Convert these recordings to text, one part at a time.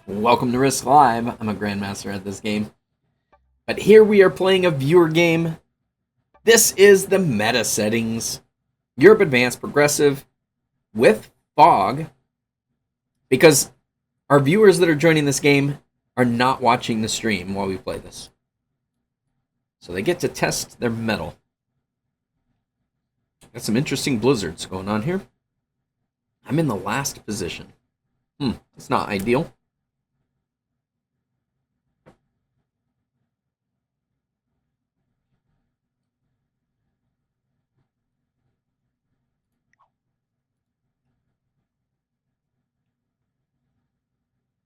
Welcome to Risk Live. I'm a Grandmaster at this game. But here we are playing a viewer game. This is the meta settings. Europe Advanced Progressive with Fog. Because our viewers that are joining this game are not watching the stream while we play this. So they get to test their mettle. Got some interesting blizzards going on here. I'm in the last position. It's not ideal.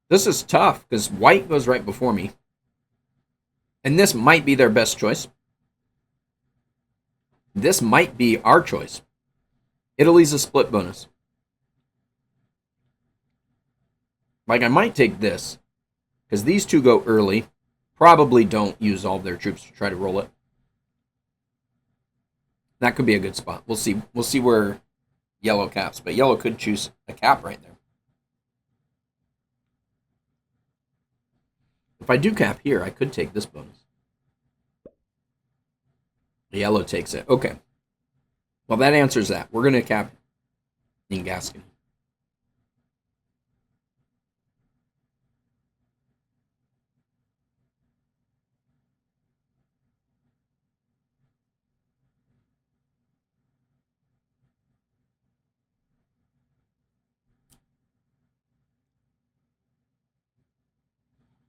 This is tough because white goes right before me. And this might be their best choice. This might be our choice. Italy's a split bonus. Like, I might take this, because these two go early. Probably don't use all of their troops to try to roll it. That could be a good spot. We'll see. We'll see where yellow caps, but yellow could choose a cap right there. If I do cap here, I could take this bonus. Yellow takes it. Okay. Well, that answers that. We're going to cap in Gascony.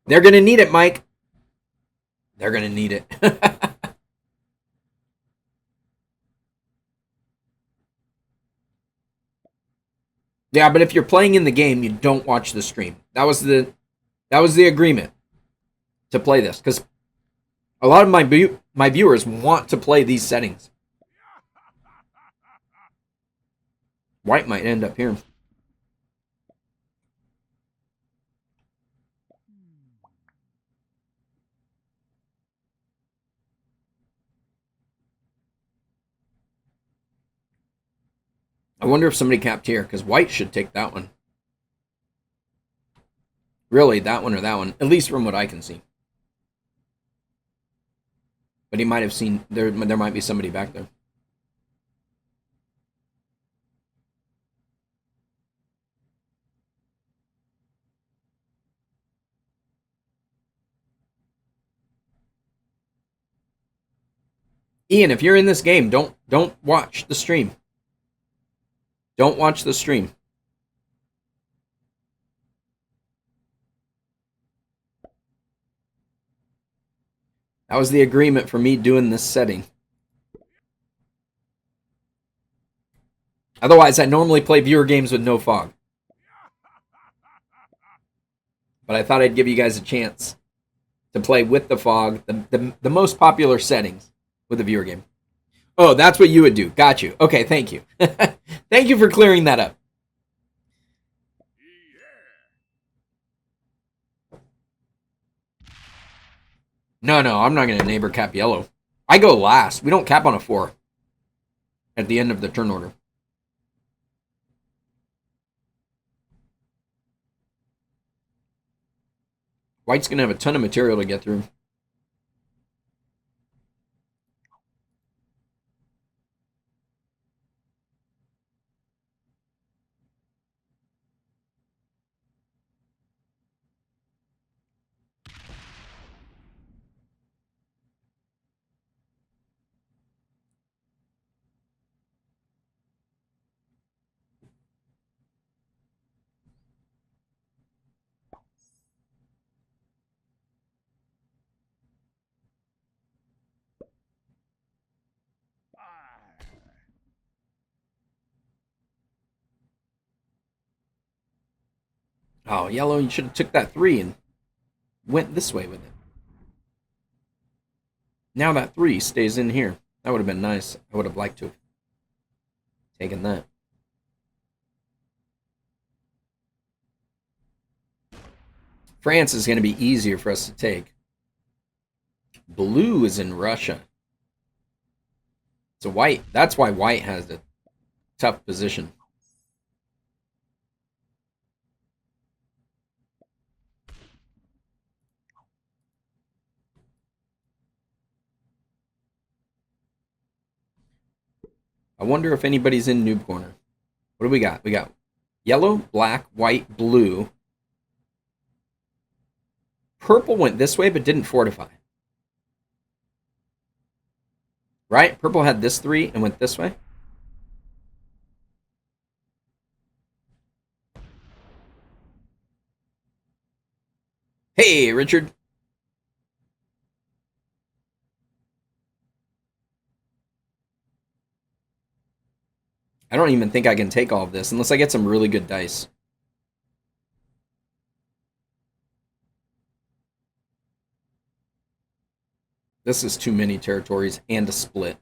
They're going to need it, Mike. They're going to need it. Yeah, but if you're playing in the game, you don't watch the stream. That was the agreement to play this, because a lot of my viewers want to play these settings. White might end up here. I wonder if somebody capped here, because white should take that one. Really, that one or that one, at least from what I can see. But he might have seen, there might be somebody back there. Ian, if you're in this game, don't watch the stream. Don't watch the stream. That was the agreement for me doing this setting. Otherwise, I normally play viewer games with no fog. But I thought I'd give you guys a chance to play with the fog, the most popular settings with a viewer game. Oh, that's what you would do. Got you. Okay, thank you. Thank you for clearing that up. No, I'm not going to neighbor cap yellow. I go last. We don't cap on a 4 at the end of the turn order. White's going to have a ton of material to get through. Oh, yellow, you should have took that 3 and went this way with it. Now that 3 stays in here. That would have been nice. I would have liked to have taken that. France is going to be easier for us to take. Blue is in Russia. So white, that's why white has a tough position. I wonder if anybody's in noob corner. What do we got? We got yellow, black, white, blue. Purple went this way but didn't fortify. Right? Purple had this 3 and went this way. Hey, Richard. I don't even think I can take all of this unless I get some really good dice. This is too many territories and a split.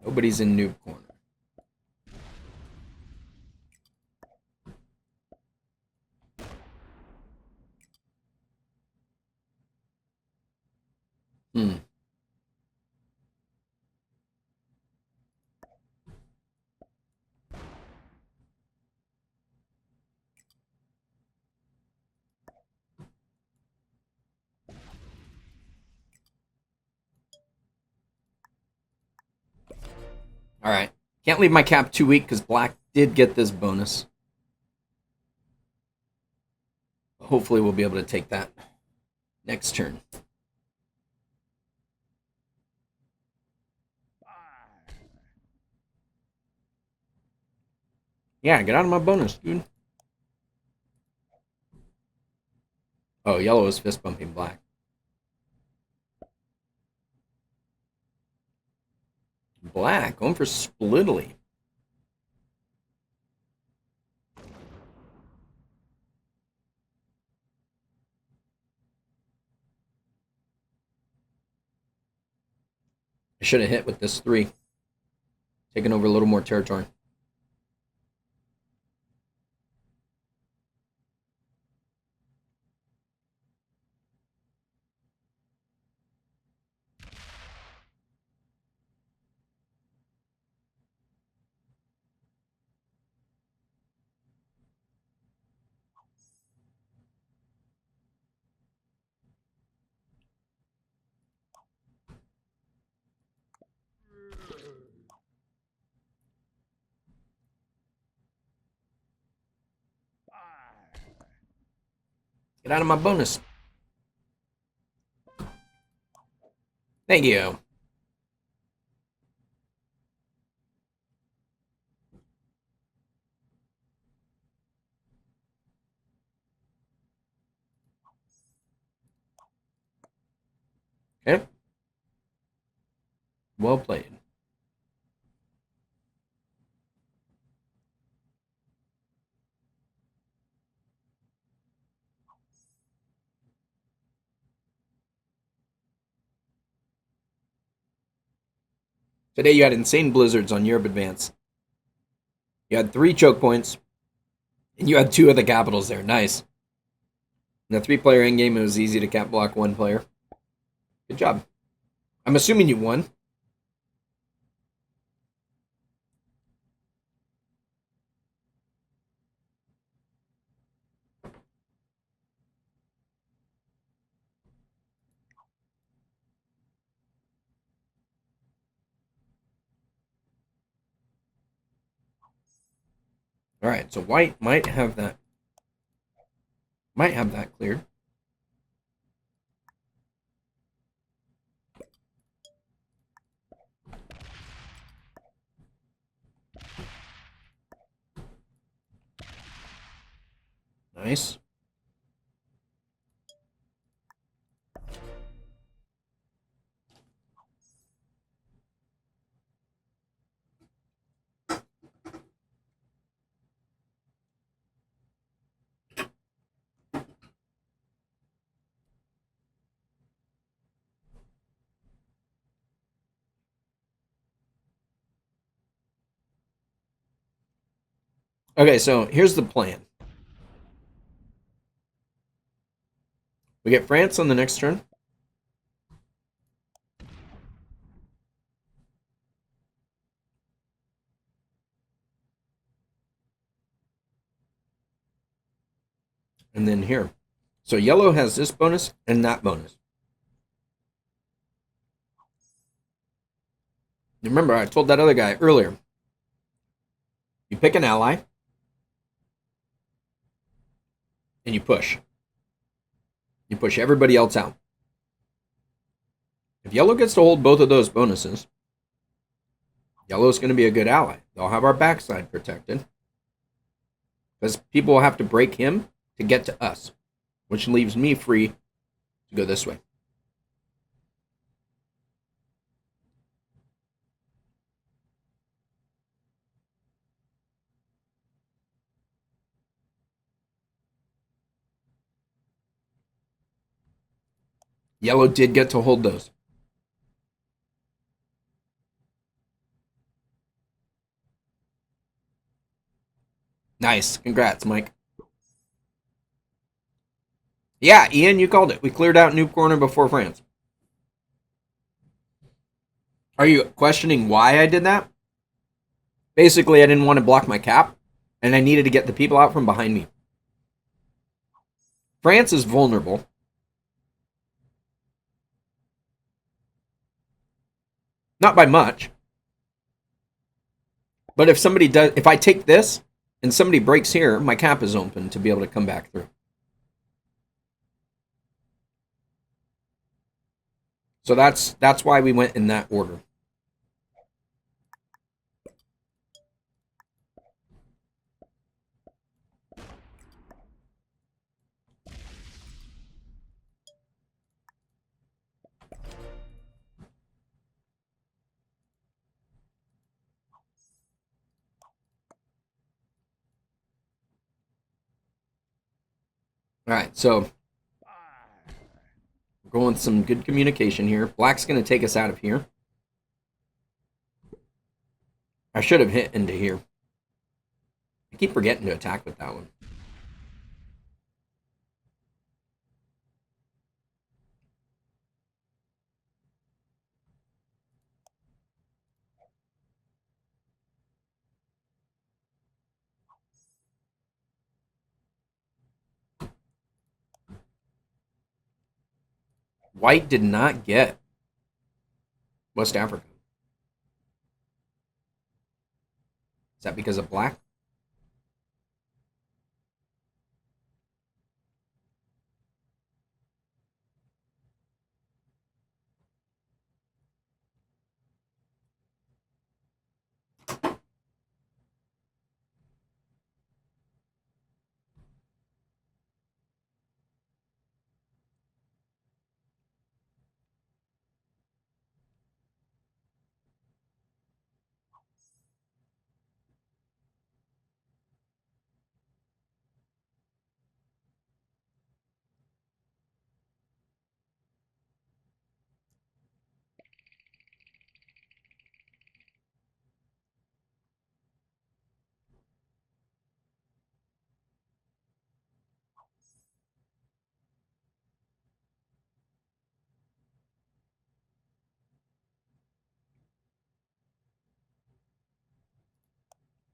Nobody's in noob corner. Hmm. All right. Can't leave my cap too weak because black did get this bonus. Hopefully we'll be able to take that next turn. Yeah, get out of my bonus, dude. Oh, yellow is fist bumping black. Black going for splittily. I should have hit with this 3. Taking over a little more territory. Get out of my bonus. Thank you. Okay. Well played. Today you had insane blizzards on Europe Advance. You had 3 choke points, and you had 2 of the capitals there. Nice. In the 3-player endgame, it was easy to cap block 1 player. Good job. I'm assuming you won. All right, so white might have that cleared. Nice. Okay, so here's the plan. We get France on the next turn. and then here. So yellow has this bonus and that bonus. Remember, I told that other guy earlier. You pick an ally, and you push. You push everybody else out. If yellow gets to hold both of those bonuses, yellow's going to be a good ally. They'll have our backside protected. Because people will have to break him to get to us, which leaves me free to go this way. Yellow did get to hold those. Nice. Congrats, Mike. Yeah, Ian, you called it. We cleared out Noob Corner before France. Are you questioning why I did that? Basically, I didn't want to block my cap, and I needed to get the people out from behind me. France is vulnerable. Not by much. But if I take this and somebody breaks here, my cap is open to be able to come back through. So that's why we went in that order. All right, so we're going with some good communication here. Black's going to take us out of here. I should have hit into here. I keep forgetting to attack with that one. White did not get West Africa. Is that because of black?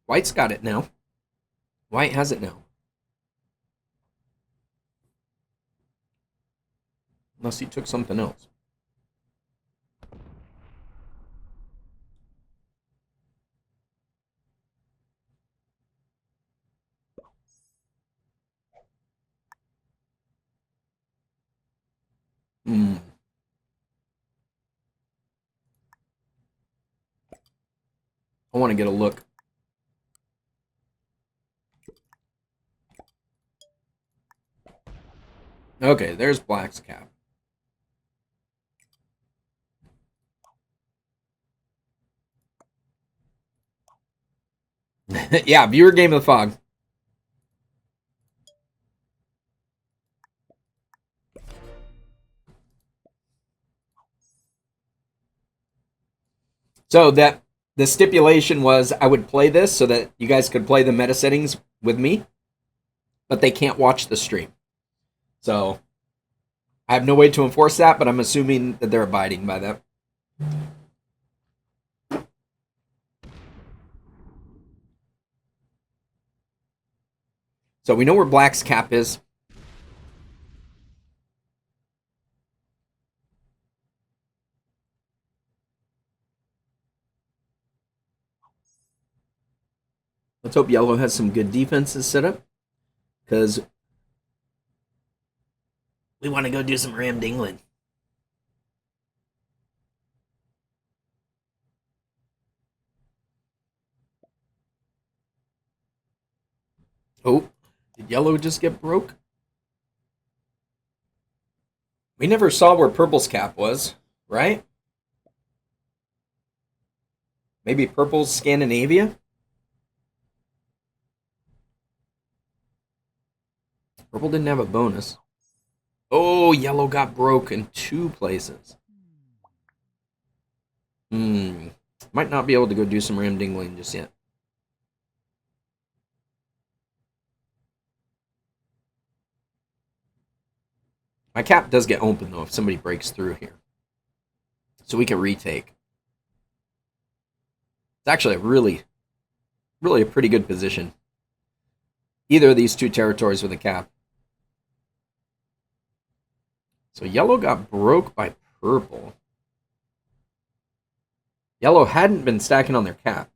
White's got it now. White has it now. Unless he took something else. Hmm. I want to get a look. Okay, there's black's cap. Yeah, viewer game of the fog. So that the stipulation was I would play this so that you guys could play the meta settings with me, but they can't watch the stream. So I have no way to enforce that, but I'm assuming that they're abiding by that. So we know where black's cap is. Let's hope yellow has some good defenses set up, because we want to go do some ram dingling. Oh, did yellow just get broke? We never saw where purple's cap was, right? Maybe purple's Scandinavia? Purple didn't have a bonus. Oh, yellow got broke in 2 places. Might not be able to go do some ram dingling just yet. My cap does get open, though, if somebody breaks through here. So we can retake. It's actually really a pretty good position. Either of these 2 territories with a cap. So yellow got broke by purple. Yellow hadn't been stacking on their cap.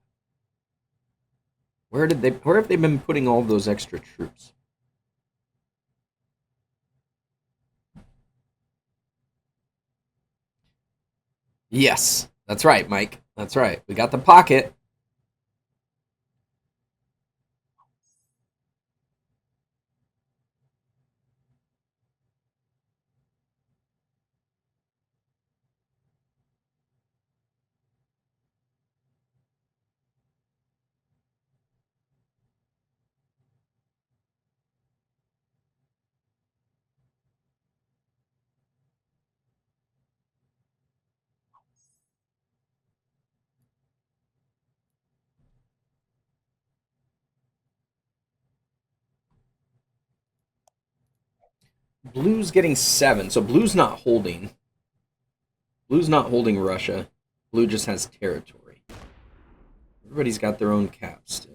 Where have they been putting all those extra troops? Yes, that's right, Mike. That's right. We got the pocket. Blue's getting 7, so blue's not holding. Blue's not holding Russia. Blue just has territory. Everybody's got their own cap still.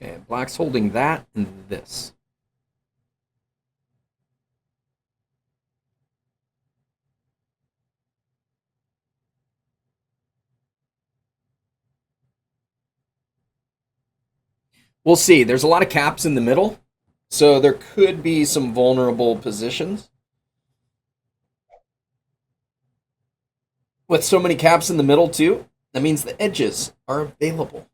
Okay, black's holding that and this. We'll see. There's a lot of caps in the middle, so there could be some vulnerable positions. With so many caps in the middle, too, that means the edges are available.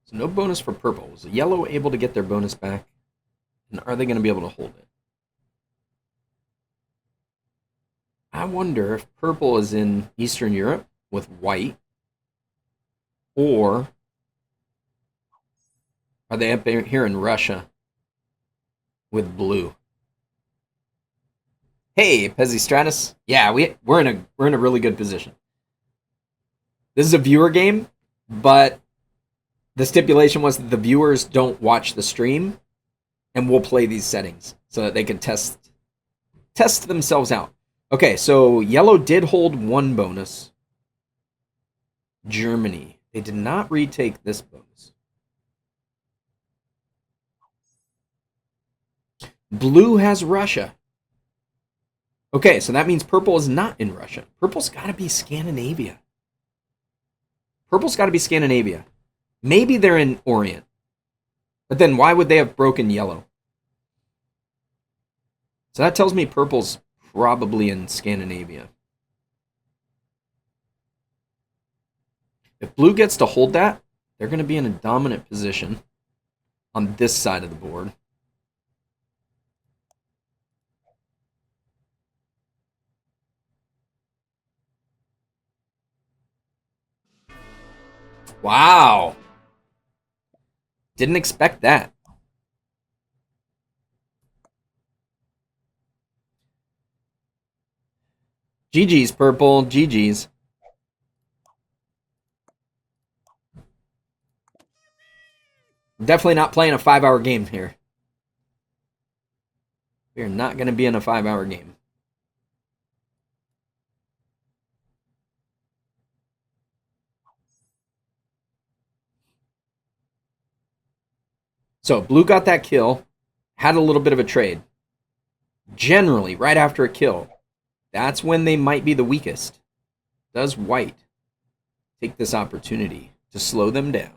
So no bonus for purple. Was yellow able to get their bonus back? And are they going to be able to hold it? I wonder if purple is in Eastern Europe with white, or are they up here in Russia with blue? Hey, Pezzy Stratus. Yeah, we're in a really good position. This is a viewer game, but the stipulation was that the viewers don't watch the stream, and we'll play these settings so that they can test themselves out. Okay, so yellow did hold 1 bonus. Germany. They did not retake this bonus. Blue has Russia. Okay, so that means purple is not in Russia. Purple's got to be Scandinavia. Purple's got to be Scandinavia. Maybe they're in Orient. But then why would they have broken yellow? So that tells me purple's probably in Scandinavia. If blue gets to hold that, they're going to be in a dominant position on this side of the board. Wow. Didn't expect that. GG's, purple. GG's. Definitely not playing a 5-hour game here. We're not going to be in a 5-hour game. So blue got that kill, had a little bit of a trade. Generally, right after a kill, that's when they might be the weakest. Does white take this opportunity to slow them down?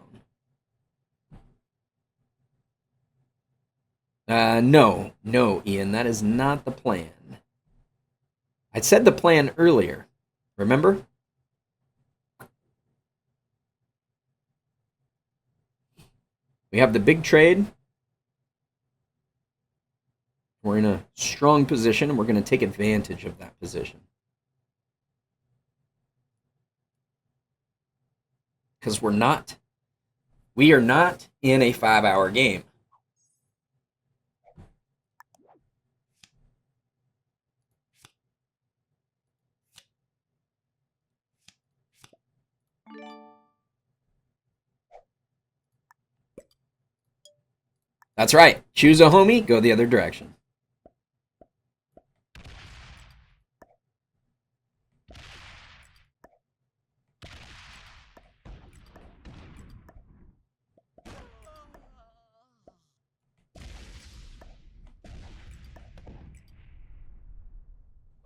No, Ian, that is not the plan. I said the plan earlier. Remember? We have the big trade. We're in a strong position, and we're going to take advantage of that position. Because we are not in a 5-hour game. That's right. Choose a homie, go the other direction.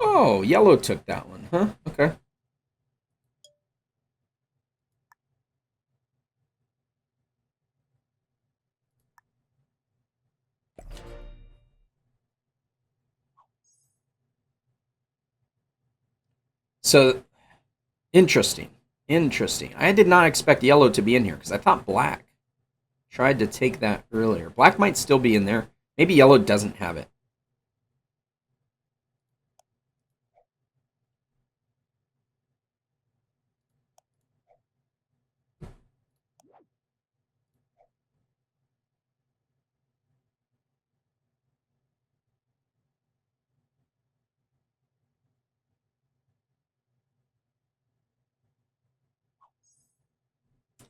Oh, yellow took that one, huh? Okay. So, interesting. I did not expect yellow to be in here because I thought black tried to take that earlier. Black might still be in there. Maybe yellow doesn't have it.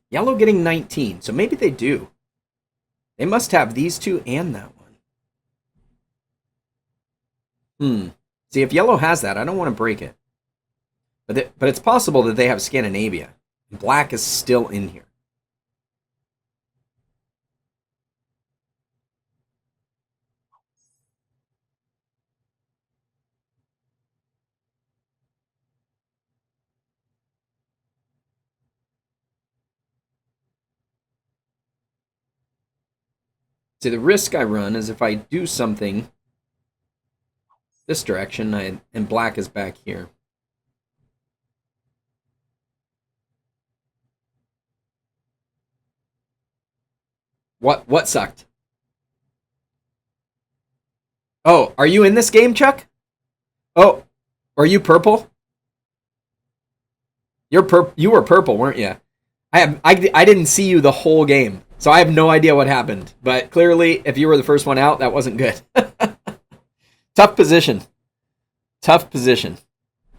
Yellow getting 19, so maybe they do. They must have these two and that one. See, if yellow has that, I don't want to break it. But it's possible that they have Scandinavia. Black is still in here. See, the risk I run is if I do something this direction, and black is back here. What sucked? Oh, are you in this game, Chuck? Oh, are you purple? You were purple, weren't you? I didn't see you the whole game, so I have no idea what happened. But clearly, if you were the first one out, that wasn't good. Tough position.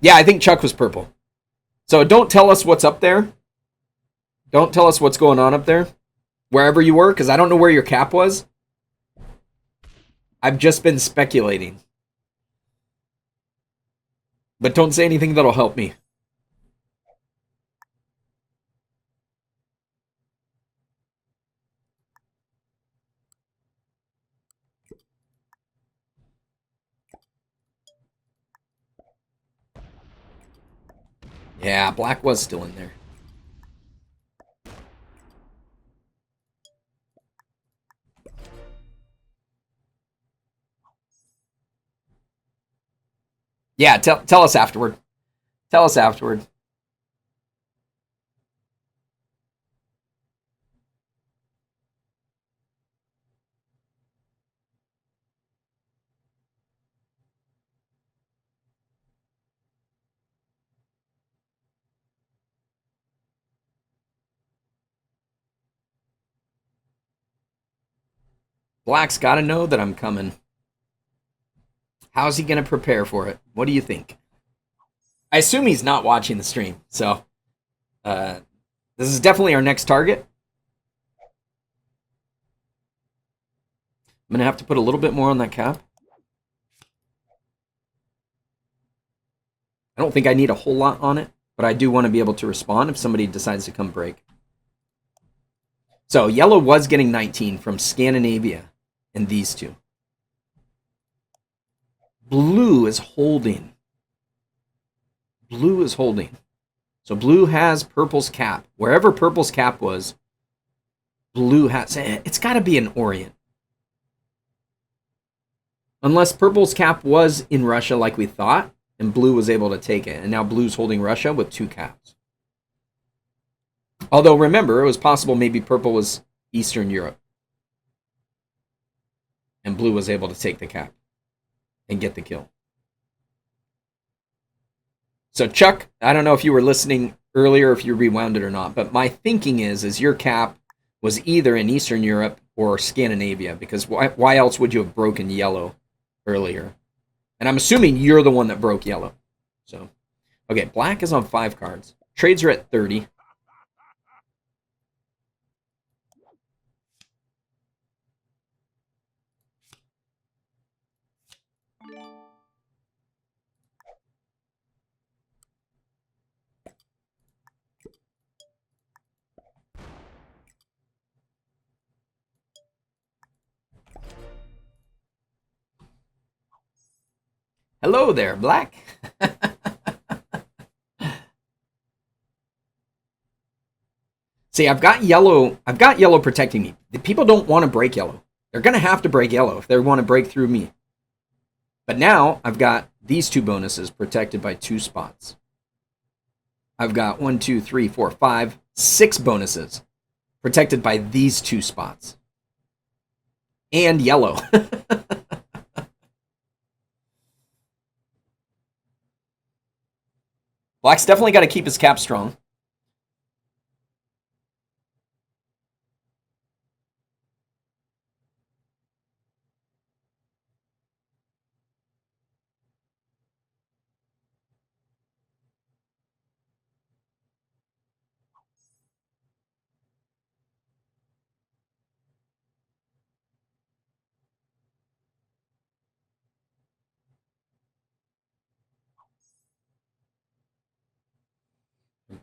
Yeah, I think Chuck was purple. So don't tell us what's up there. Don't tell us what's going on up there, wherever you were, because I don't know where your cap was. I've just been speculating. But don't say anything that'll help me. Yeah, black was still in there. Yeah, tell us afterward. Tell us afterward. Black's got to know that I'm coming. How's he going to prepare for it? What do you think? I assume he's not watching the stream, so uh, this is definitely our next target. I'm going to have to put a little bit more on that cap. I don't think I need a whole lot on it, but I do want to be able to respond if somebody decides to come break. So yellow was getting 19 from Scandinavia and these two. Blue is holding. Blue is holding. So blue has purple's cap. Wherever purple's cap was, blue has... It's got to be an Orient. Unless purple's cap was in Russia like we thought, and blue was able to take it. And now blue's holding Russia with 2 caps. Although, remember, it was possible maybe purple was Eastern Europe. And blue was able to take the cap and get the kill. So, Chuck, I don't know if you were listening earlier, if you rewound it or not, but my thinking is your cap was either in Eastern Europe or Scandinavia, because why else would you have broken yellow earlier? And I'm assuming you're the one that broke yellow. So, okay, black is on 5 cards. Trades are at 30. Hello there, black. See, I've got yellow protecting me. The people don't want to break yellow. They're going to have to break yellow if they want to break through me. But now I've got these 2 bonuses protected by 2 spots. I've got 1, 2, 3, 4, 5, 6 bonuses protected by these 2 spots. And yellow. Black's definitely got to keep his cap strong.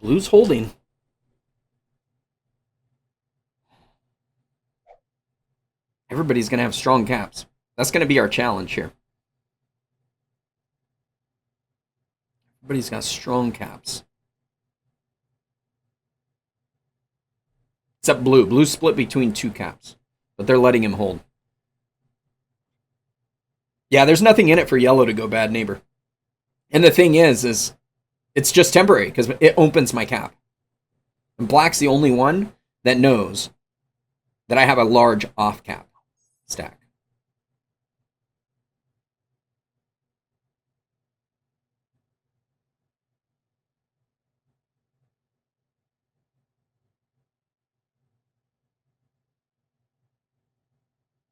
Blue's holding. Everybody's going to have strong caps. That's going to be our challenge here. Everybody's got strong caps. Except blue. Blue's split between 2 caps. But they're letting him hold. Yeah, there's nothing in it for yellow to go bad neighbor. And the thing is it's just temporary because it opens my cap. And black's the only one that knows that I have a large off cap stack.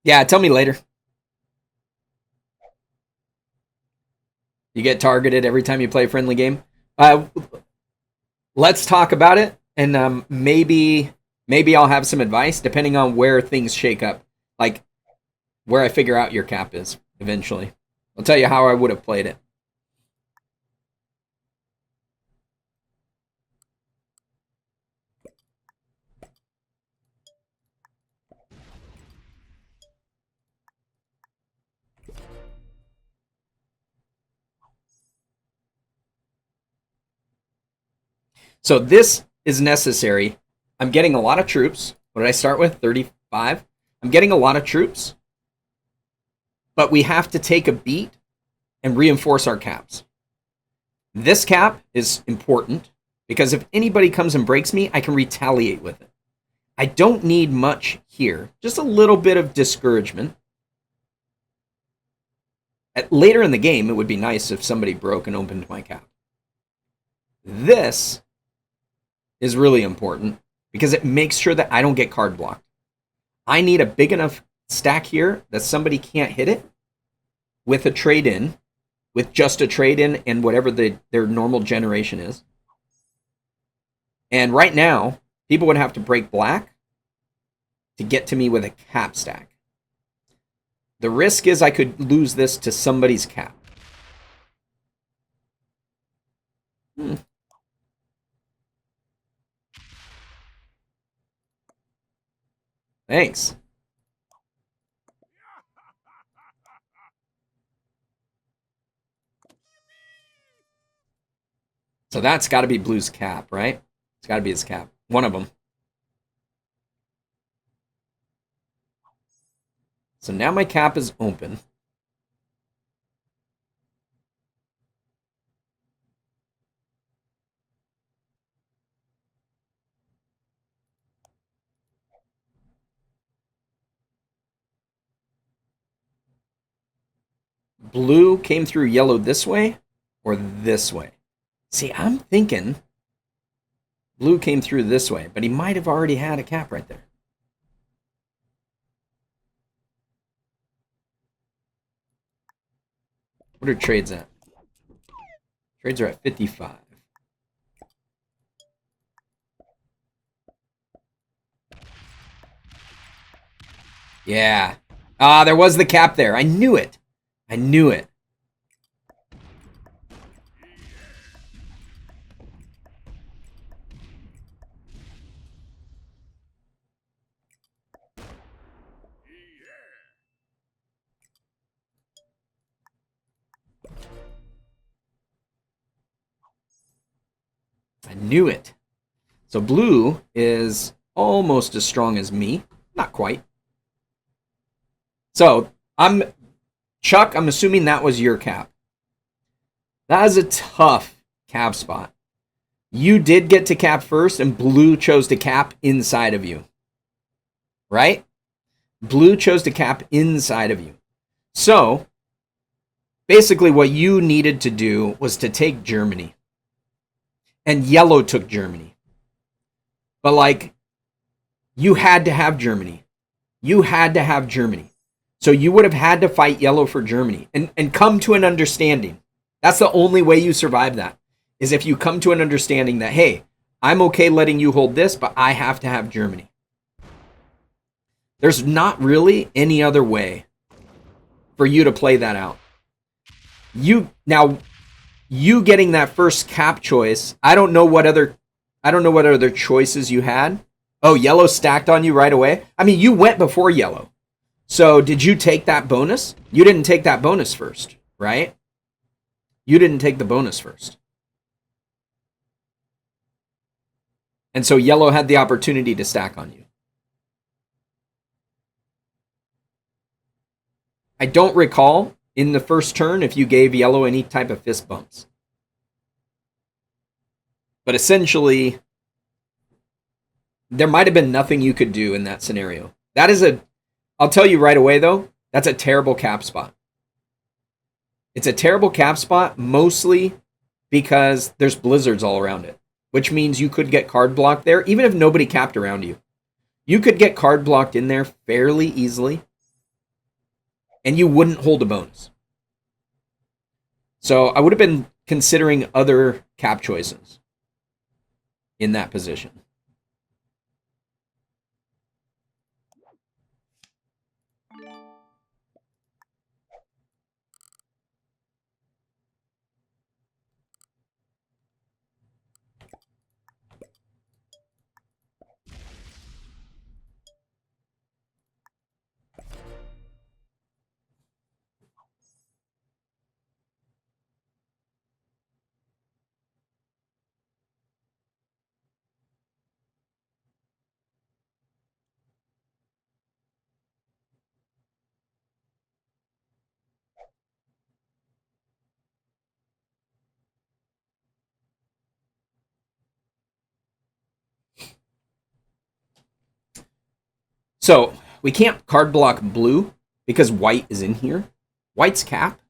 Yeah, tell me later. You get targeted every time you play a friendly game. Let's talk about it, and maybe I'll have some advice depending on where things shake up, like where I figure out your cap is eventually. I'll tell you how I would have played it. So this is necessary. I'm getting a lot of troops. What did I start with? 35? I'm getting a lot of troops. But we have to take a beat and reinforce our caps. This cap is important because if anybody comes and breaks me, I can retaliate with it. I don't need much here, just a little bit of discouragement. Later in the game, it would be nice if somebody broke and opened my cap. This is really important because it makes sure that I don't get card blocked. I need a big enough stack here that somebody can't hit it with a trade-in, with just a trade-in and whatever their normal generation is. And right now, people would have to break black to get to me with a cap stack. The risk is I could lose this to somebody's cap. Thanks. So that's got to be Blue's cap, right? It's got to be his cap. One of them. So now my cap is open. Blue came through yellow this way or this way. See, I'm thinking blue came through this way, but he might have already had a cap right there. What are trades at? Trades are at 55. Yeah. Ah, there was the cap there. I knew it. I knew it. I knew it. So blue is almost as strong as me. Not quite. So Chuck, I'm assuming that was your cap. That is a tough cap spot. You did get to cap first, and blue chose to cap inside of you. Right? Blue chose to cap inside of you. So, basically what you needed to do was to take Germany. And yellow took Germany. But, like, you had to have Germany. You had to have Germany. So you would have had to fight yellow for Germany and come to an understanding. That's the only way you survive that, is if you come to an understanding that, hey, I'm okay letting you hold this, but I have to have Germany. There's not really any other way for you to play that out. You getting that first cap choice, I don't know what other choices you had. Oh, yellow stacked on you right away? I mean, you went before yellow. So did you take that bonus? You didn't take that bonus first, right? You didn't take the bonus first. And so yellow had the opportunity to stack on you. I don't recall in the first turn if you gave yellow any type of fist bumps. But essentially, there might have been nothing you could do in that scenario. I'll tell you right away though, that's a terrible cap spot. It's a terrible cap spot mostly because there's blizzards all around it, which means you could get card blocked there, even if nobody capped around you. You could get card blocked in there fairly easily, and you wouldn't hold a bonus. So I would have been considering other cap choices in that position. So we can't card block blue because white is in here. White's cap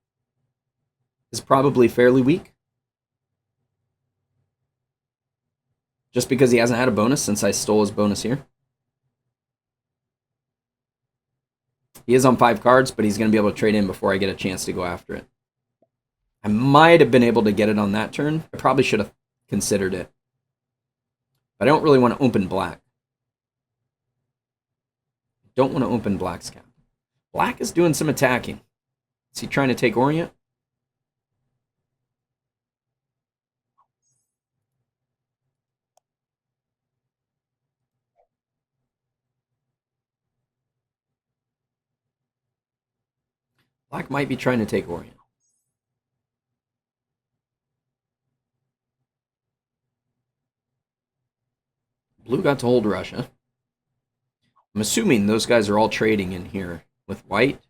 is probably fairly weak. Just because he hasn't had a bonus since I stole his bonus here. He is on 5 cards, but he's going to be able to trade in before I get a chance to go after it. I might have been able to get it on that turn. I probably should have considered it. But I don't really want to open black. Don't want to open black's cap. Black is doing some attacking. Is he trying to take Orient? Black might be trying to take Orient. Blue got to hold Russia. I'm assuming those guys are all trading in here with white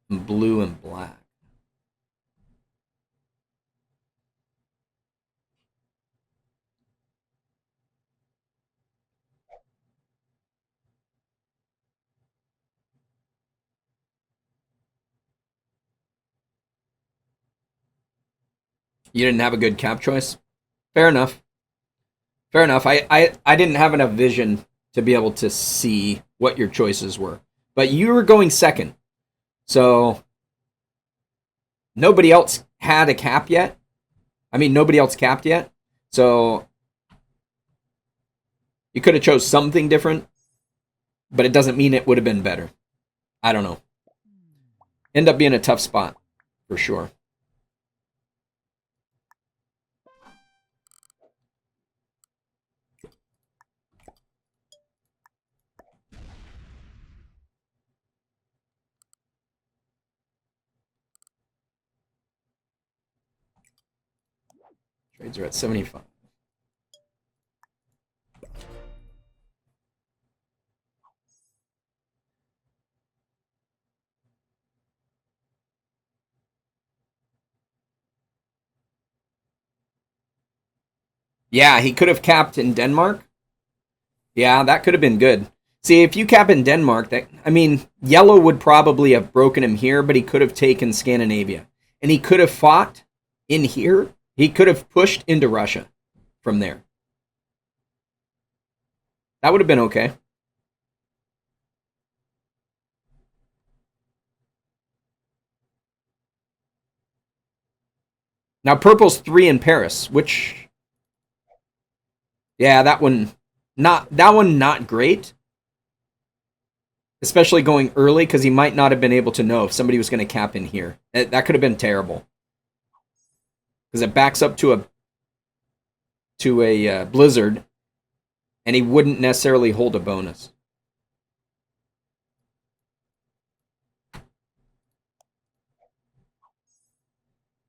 and blue and black. You didn't have a good cap choice? Fair enough. Fair enough. I didn't have enough vision to be able to see what your choices were. But you were going second. So nobody else had a cap yet. I mean, nobody else capped yet. So you could have chose something different, but it doesn't mean it would have been better. I don't know. End up being a tough spot for sure. Trades are at 75. Yeah, he could have capped in Denmark. Yeah, that could have been good. See, if you cap in Denmark, yellow would probably have broken him here, but he could have taken Scandinavia. And he could have fought in here. He could have pushed into Russia from there. That would have been okay. Now, purple's 3 in Paris, which... Yeah, that one not great. Especially going early, because he might not have been able to know if somebody was going to cap in here. That could have been terrible. Because it backs up to a blizzard, and he wouldn't necessarily hold a bonus.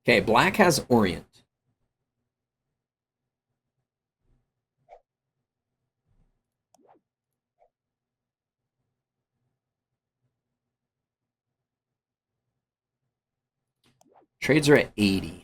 Okay, black has Orient. Trades are at 80.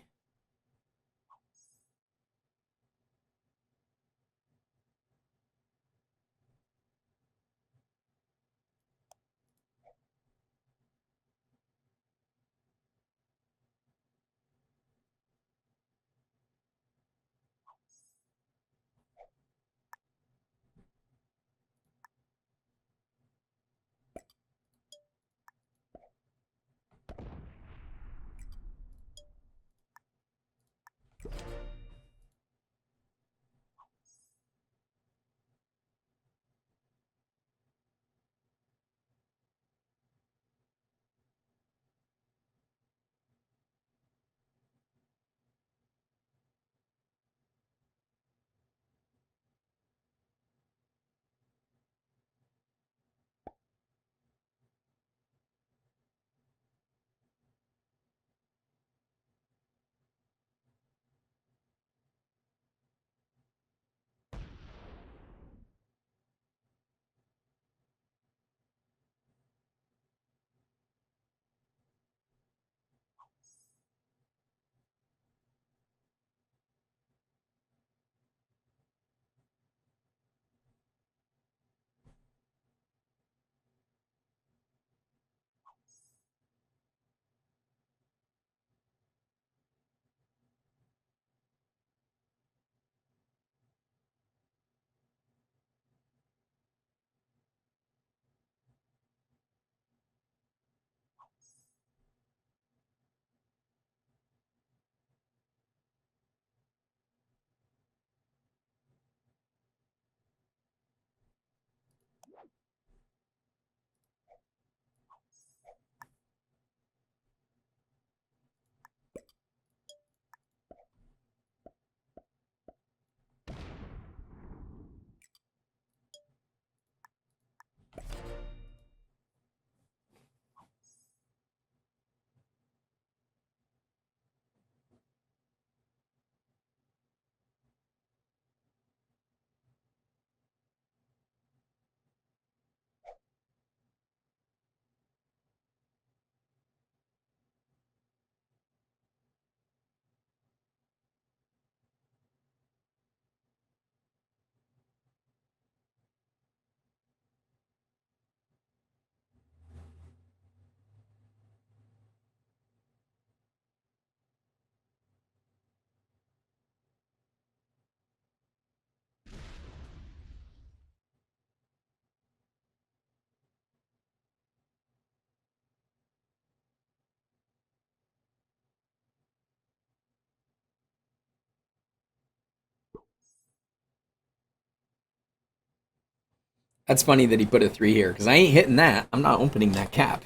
That's funny that he put a 3 here, because I ain't hitting that. I'm not opening that cap.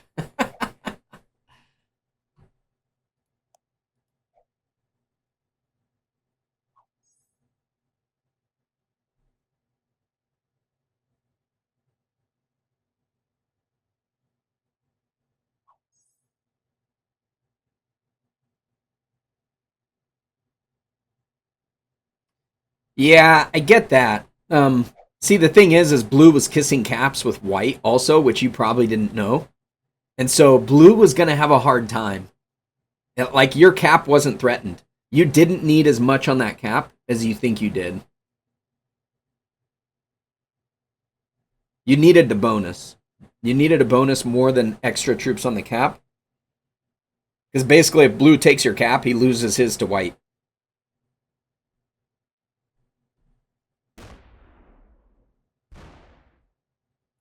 Yeah, I get that. See, the thing is blue was kissing caps with white also, which you probably didn't know. And so blue was going to have a hard time. Like, your cap wasn't threatened. You didn't need as much on that cap as you think you did. You needed the bonus. You needed a bonus more than extra troops on the cap. Because basically, if blue takes your cap, he loses his to white.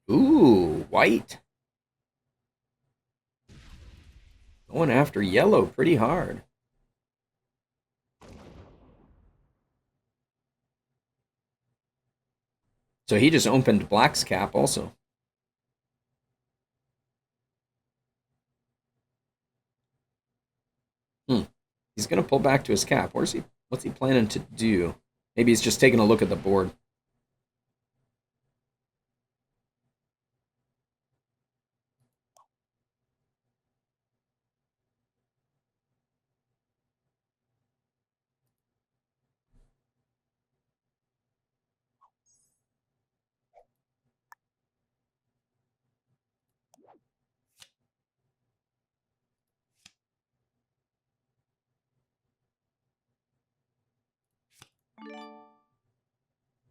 Ooh, white. Going after yellow pretty hard. So he just opened black's cap also. He's going to pull back to his cap. What's he planning to do? Maybe he's just taking a look at the board.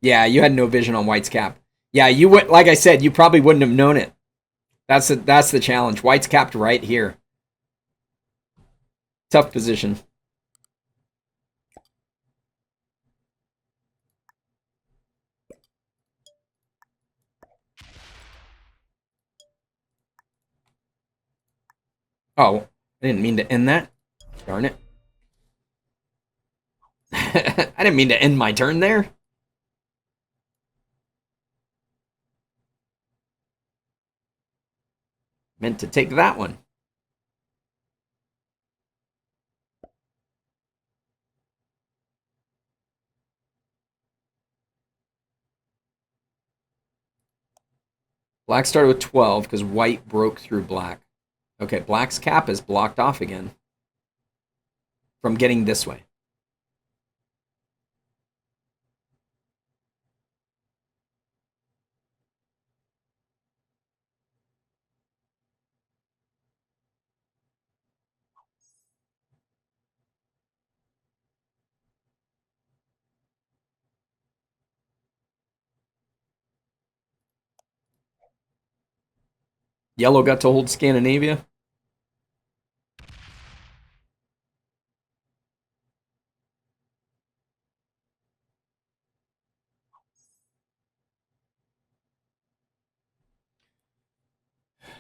Yeah, you had no vision on white's cap. Yeah, you would, like I said, you probably wouldn't have known it. That's the challenge. White's capped right here. Tough position. Oh, I didn't mean to end that. Darn it. I didn't mean to end my turn there. Meant to take that one. Black started with 12 because white broke through black. Okay, black's cap is blocked off again from getting this way. Yellow got to hold Scandinavia.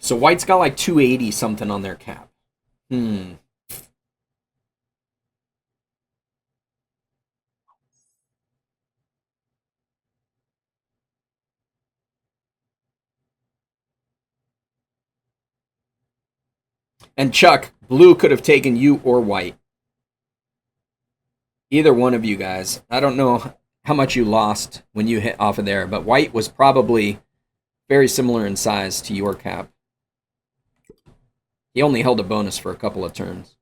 So white's got like 280 something on their cap. And Chuck, blue could have taken you or white. Either one of you guys. I don't know how much you lost when you hit off of there, but white was probably very similar in size to your cap. He only held a bonus for a couple of turns.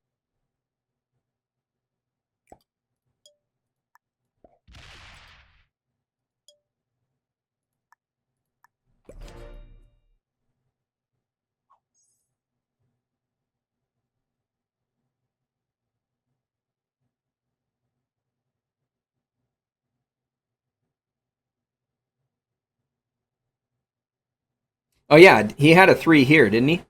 Oh yeah, he had a 3 here, didn't he?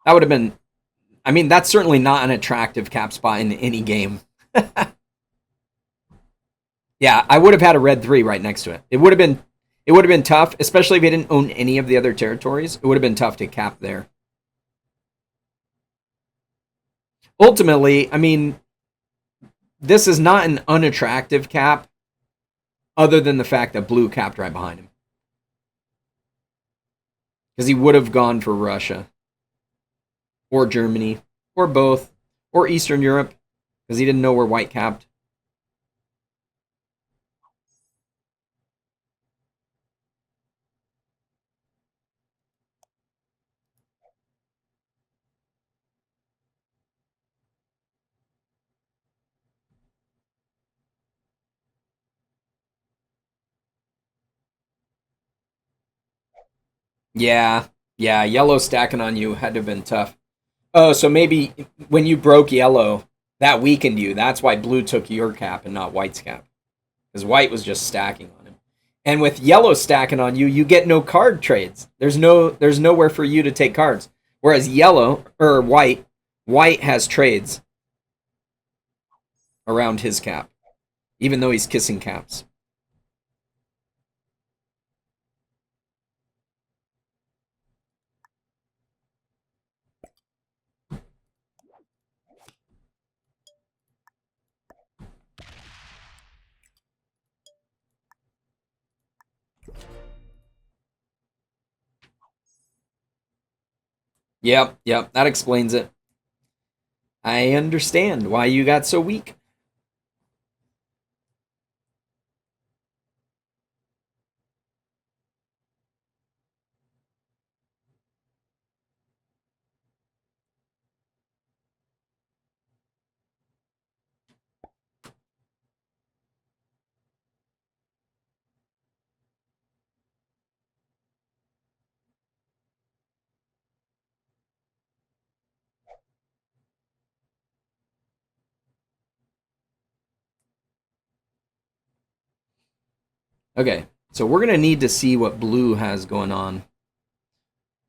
That would have been, I mean, that's certainly not an attractive cap spot in any game. Yeah, I would have had a red 3 right next to it. It would have been tough, especially if he didn't own any of the other territories. It would have been tough to cap there. Ultimately, I mean, this is not an unattractive cap, other than the fact that blue capped right behind him. Because he would have gone for Russia, or Germany, or both, or Eastern Europe, because he didn't know where white capped. Yeah, yeah, yellow stacking on you had to have been tough. Oh, so maybe when you broke yellow, that weakened you. That's why blue took your cap and not white's cap. Because white was just stacking on him. And with yellow stacking on you, you get no card trades. There's nowhere for you to take cards. Whereas yellow or white has trades around his cap, even though he's kissing caps. Yep, that explains it. I understand why you got so weak. Okay, so we're going to need to see what blue has going on.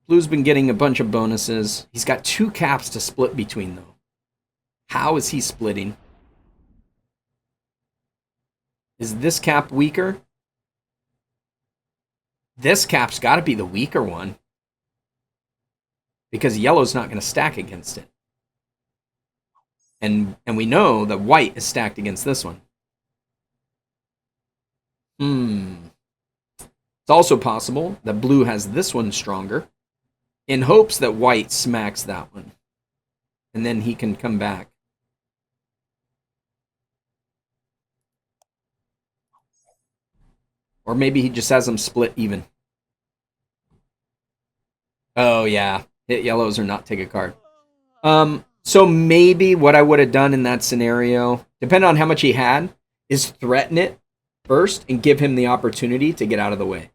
Blue's been getting a bunch of bonuses. He's got 2 caps to split between, though. How is he splitting? Is this cap weaker? This cap's got to be the weaker one. Because yellow's not going to stack against it. And we know that white is stacked against this one. It's also possible that blue has this one stronger in hopes that white smacks that one. And then he can come back. Or maybe he just has them split even. Oh, yeah. Hit yellows or not take a card. So maybe what I would have done in that scenario, depending on how much he had, is threaten it first and give him the opportunity to get out of the way.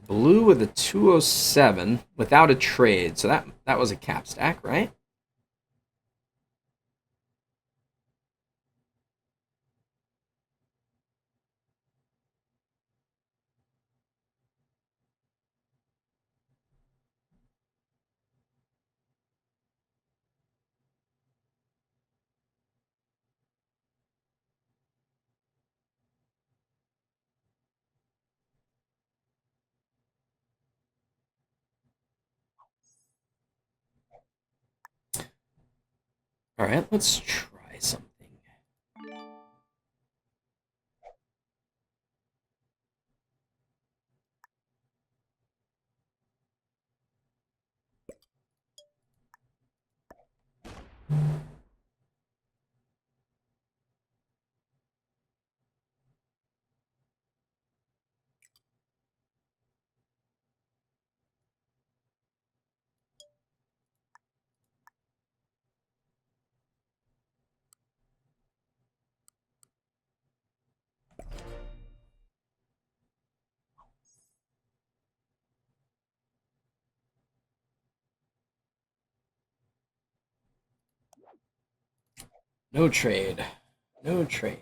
Blue with a 207 without a trade. So that was a cap stack, right? All right, let's try something. No trade. No trade.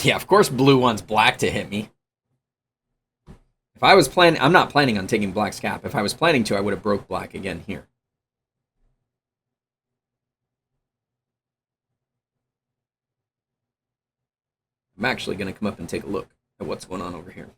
Yeah, of course blue wants black to hit me. If I was planning, I'm not planning on taking black's cap. If I was planning to, I would have broke black again here. I'm actually going to come up and take a look at what's going on over here.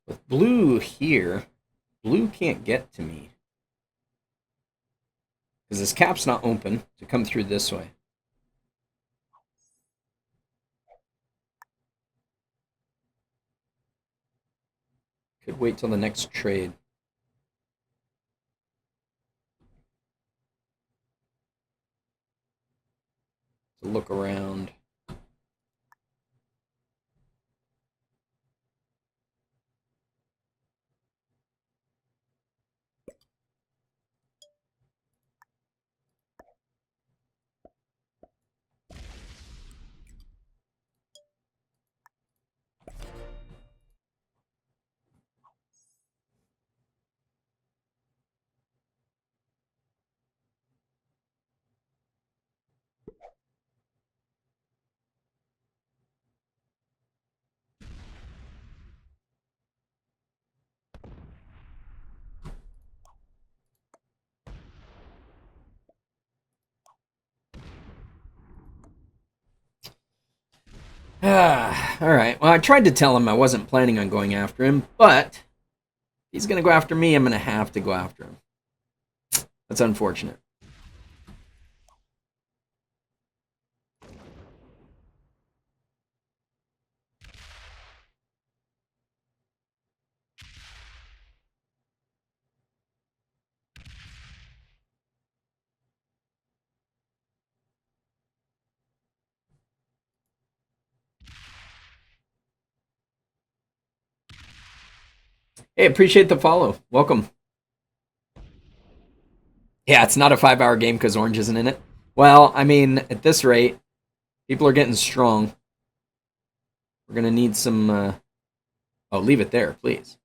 With blue here, blue can't get to me because this cap's not open to come through this way. Could wait till the next trade. To look around. All right. Well, I tried to tell him I wasn't planning on going after him, but if he's going to go after me, I'm going to have to go after him. That's unfortunate. Hey, appreciate the follow. Welcome. Yeah, it's not a 5-hour game because orange isn't in it. Well, I mean, at this rate, people are getting strong. We're going to need some... Oh, leave it there, please.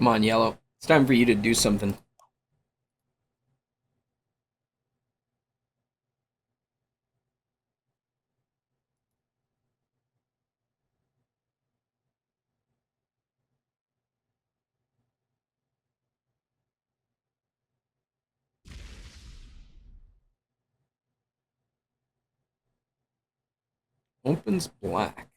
Come on, yellow. It's time for you to do something. Opens black.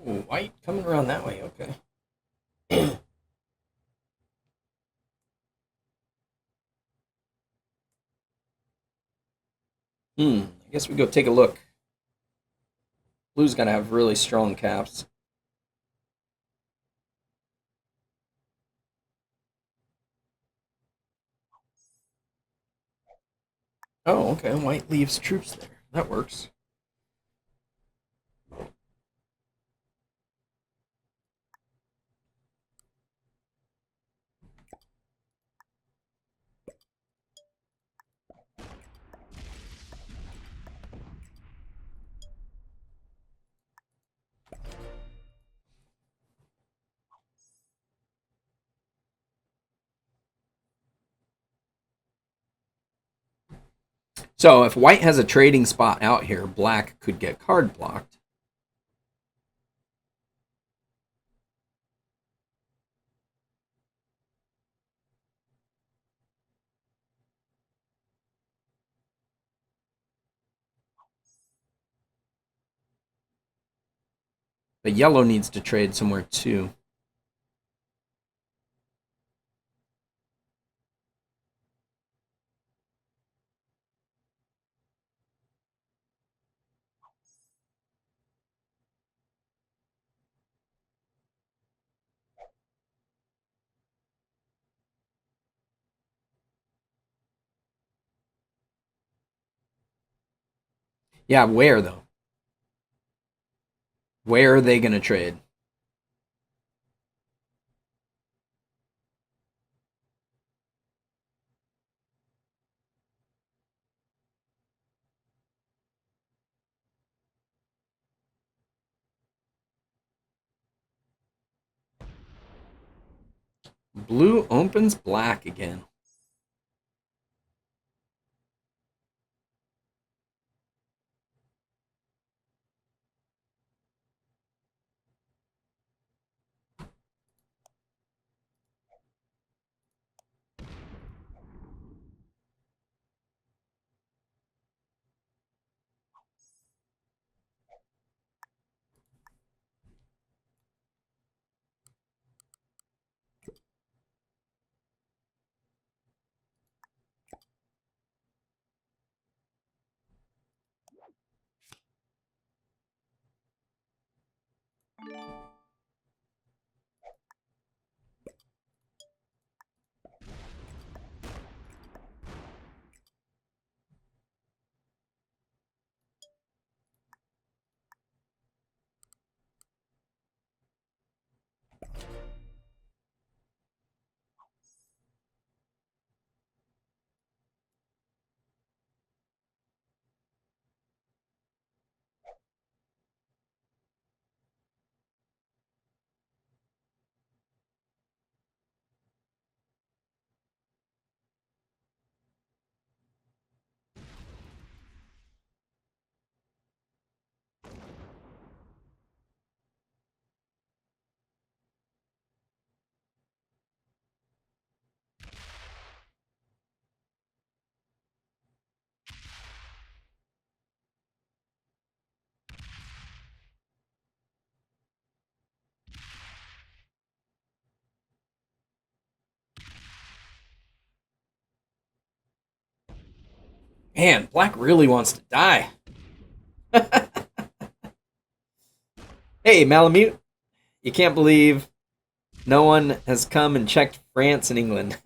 Oh, white coming around that way. Okay. I guess we go take a look. Blue's got to have really strong caps. Oh, okay. White leaves troops there. That works. So if white has a trading spot out here, black could get card blocked. But yellow needs to trade somewhere too. Yeah, where though? Where are they going to trade? Blue opens black again. Man, black really wants to die. Hey, Malamute, you can't believe no one has come and checked France and England.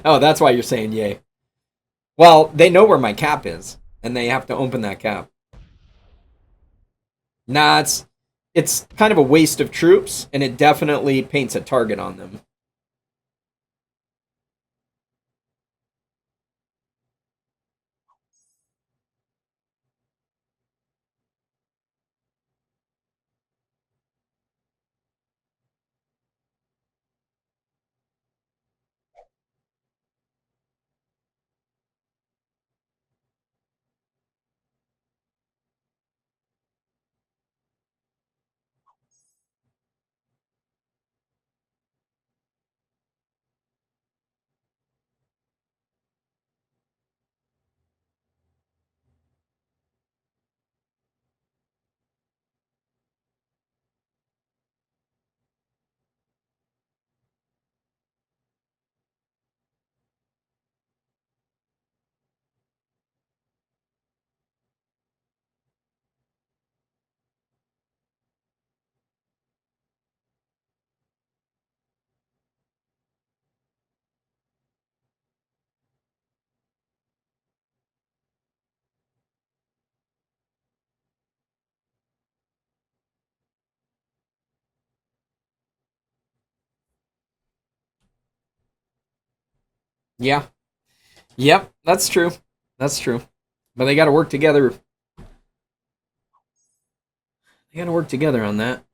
Oh, that's why you're saying yay. Well, they know where my cap is, and they have to open that cap. Nah, it's kind of a waste of troops, and it definitely paints a target on them. Yeah. Yep, that's true. That's true. But they got to work together. They got to work together on that.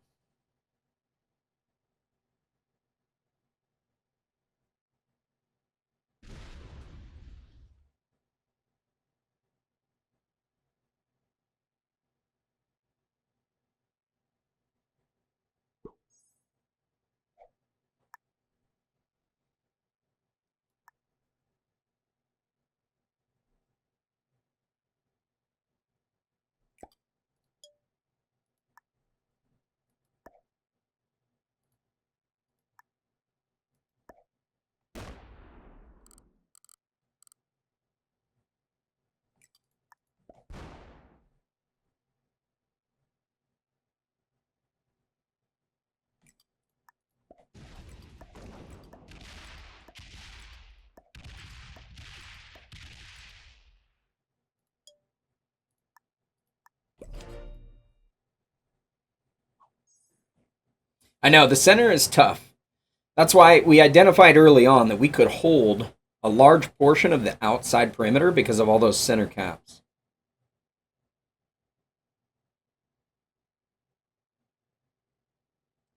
I know, the center is tough. That's why we identified early on that we could hold a large portion of the outside perimeter because of all those center caps.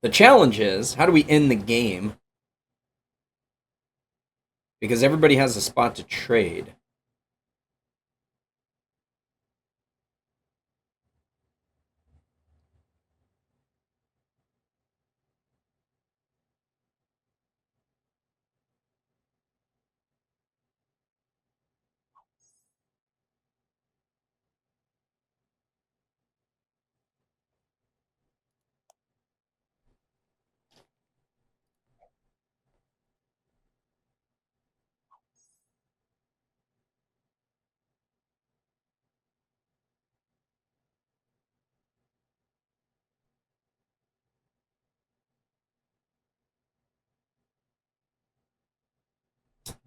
The challenge is, how do we end the game? Because everybody has a spot to trade.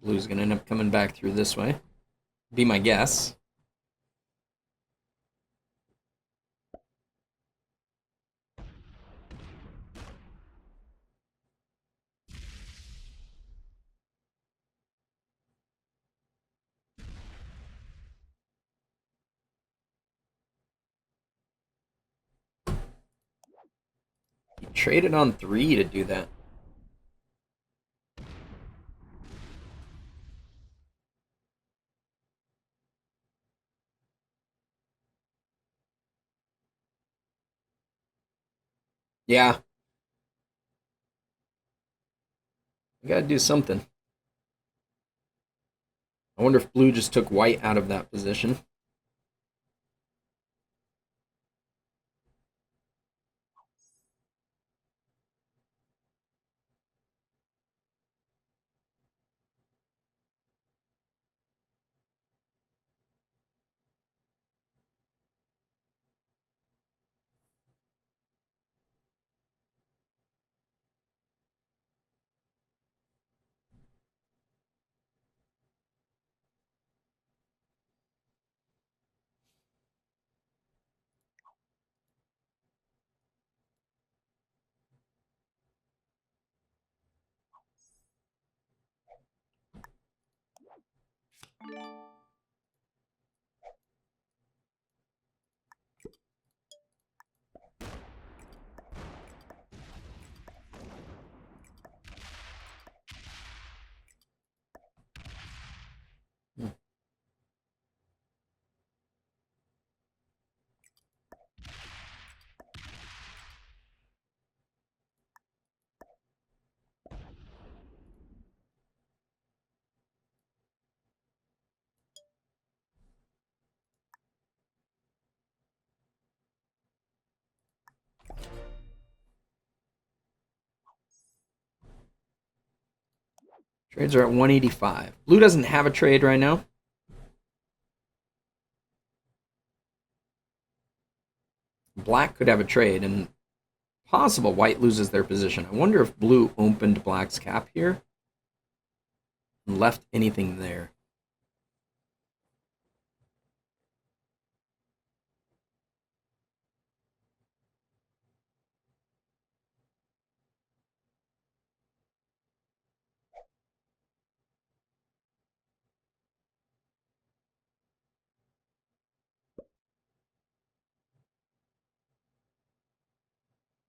Blue's going to end up coming back through this way. Be my guess. He traded on 3 to do that. Yeah. I gotta do something. I wonder if blue just took white out of that position. Trades are at 185. Blue doesn't have a trade right now. Black could have a trade, and possible white loses their position. I wonder if blue opened black's cap here and left anything there.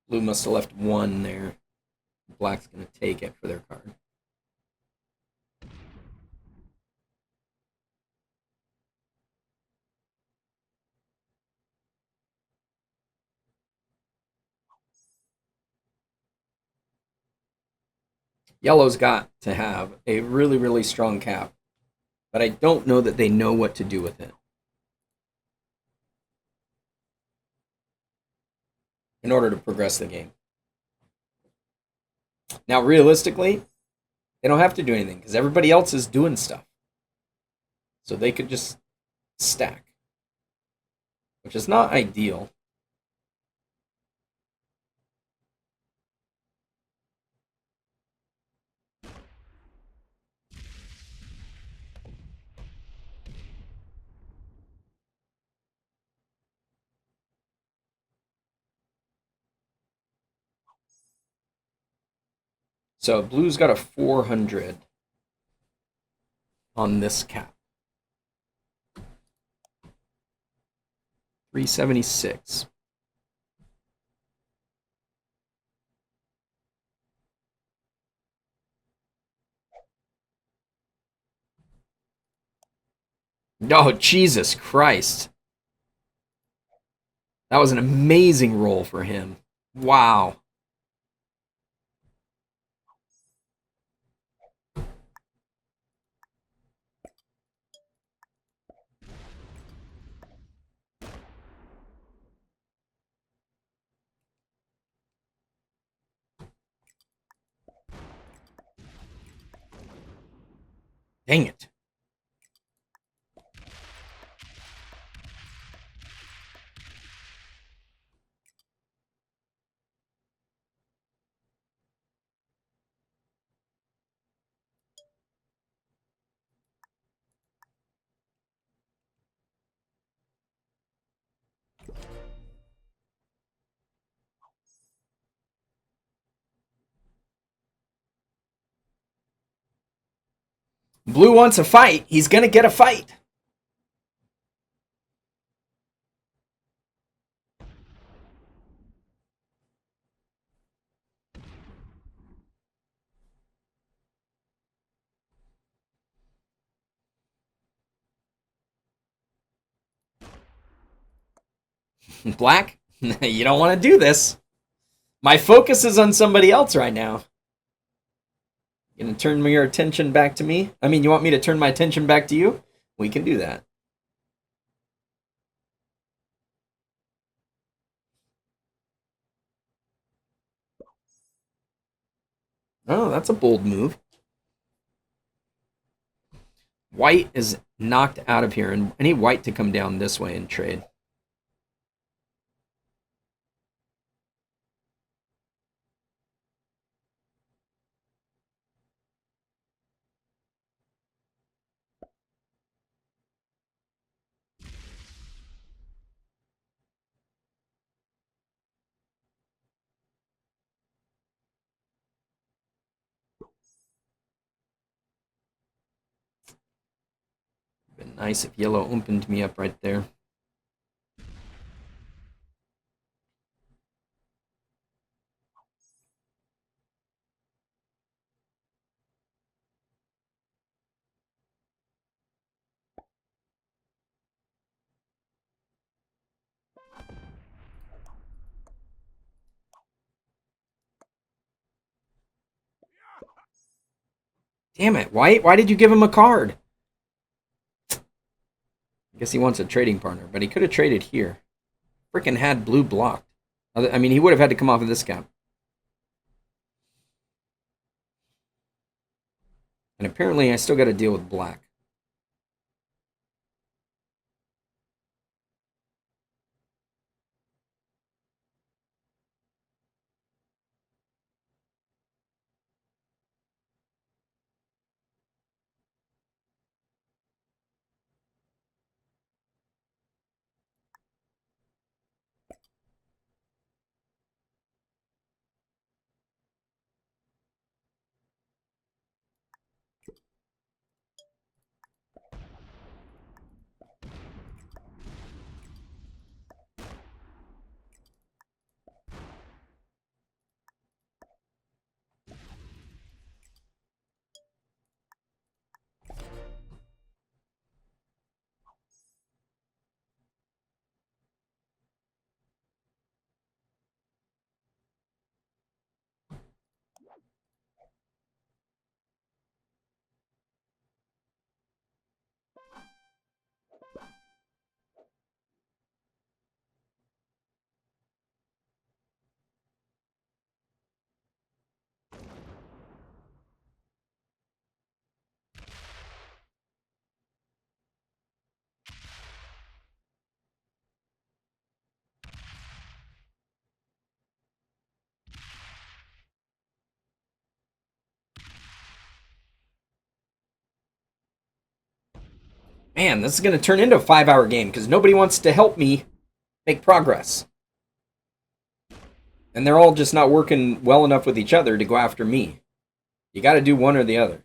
Blue must have left 1 there. Black's going to take it for their card. Yellow's got to have a really, really strong cap, but I don't know that they know what to do with it. In order to progress the game. Now, realistically, they don't have to do anything because everybody else is doing stuff. So they could just stack, which is not ideal. So blue's got a 400 on this cap. 376. Oh, Jesus Christ. That was an amazing roll for him. Wow. Dang it. Blue wants a fight. He's going to get a fight. Black, you don't want to do this. My focus is on somebody else right now. You gonna turn your attention back to me? I mean, you want me to turn my attention back to you? We can do that. Oh, that's a bold move. White is knocked out of here, and I need white to come down this way and trade. Been nice if yellow opened me up right there. Damn it, White. Why did you give him a card? I guess he wants a trading partner, but he could have traded here. Freaking had blue blocked. I mean, he would have had to come off of this cap. And apparently I still got to deal with black. Man, this is going to turn into a 5-hour game because nobody wants to help me make progress. And they're all just not working well enough with each other to go after me. You got to do one or the other.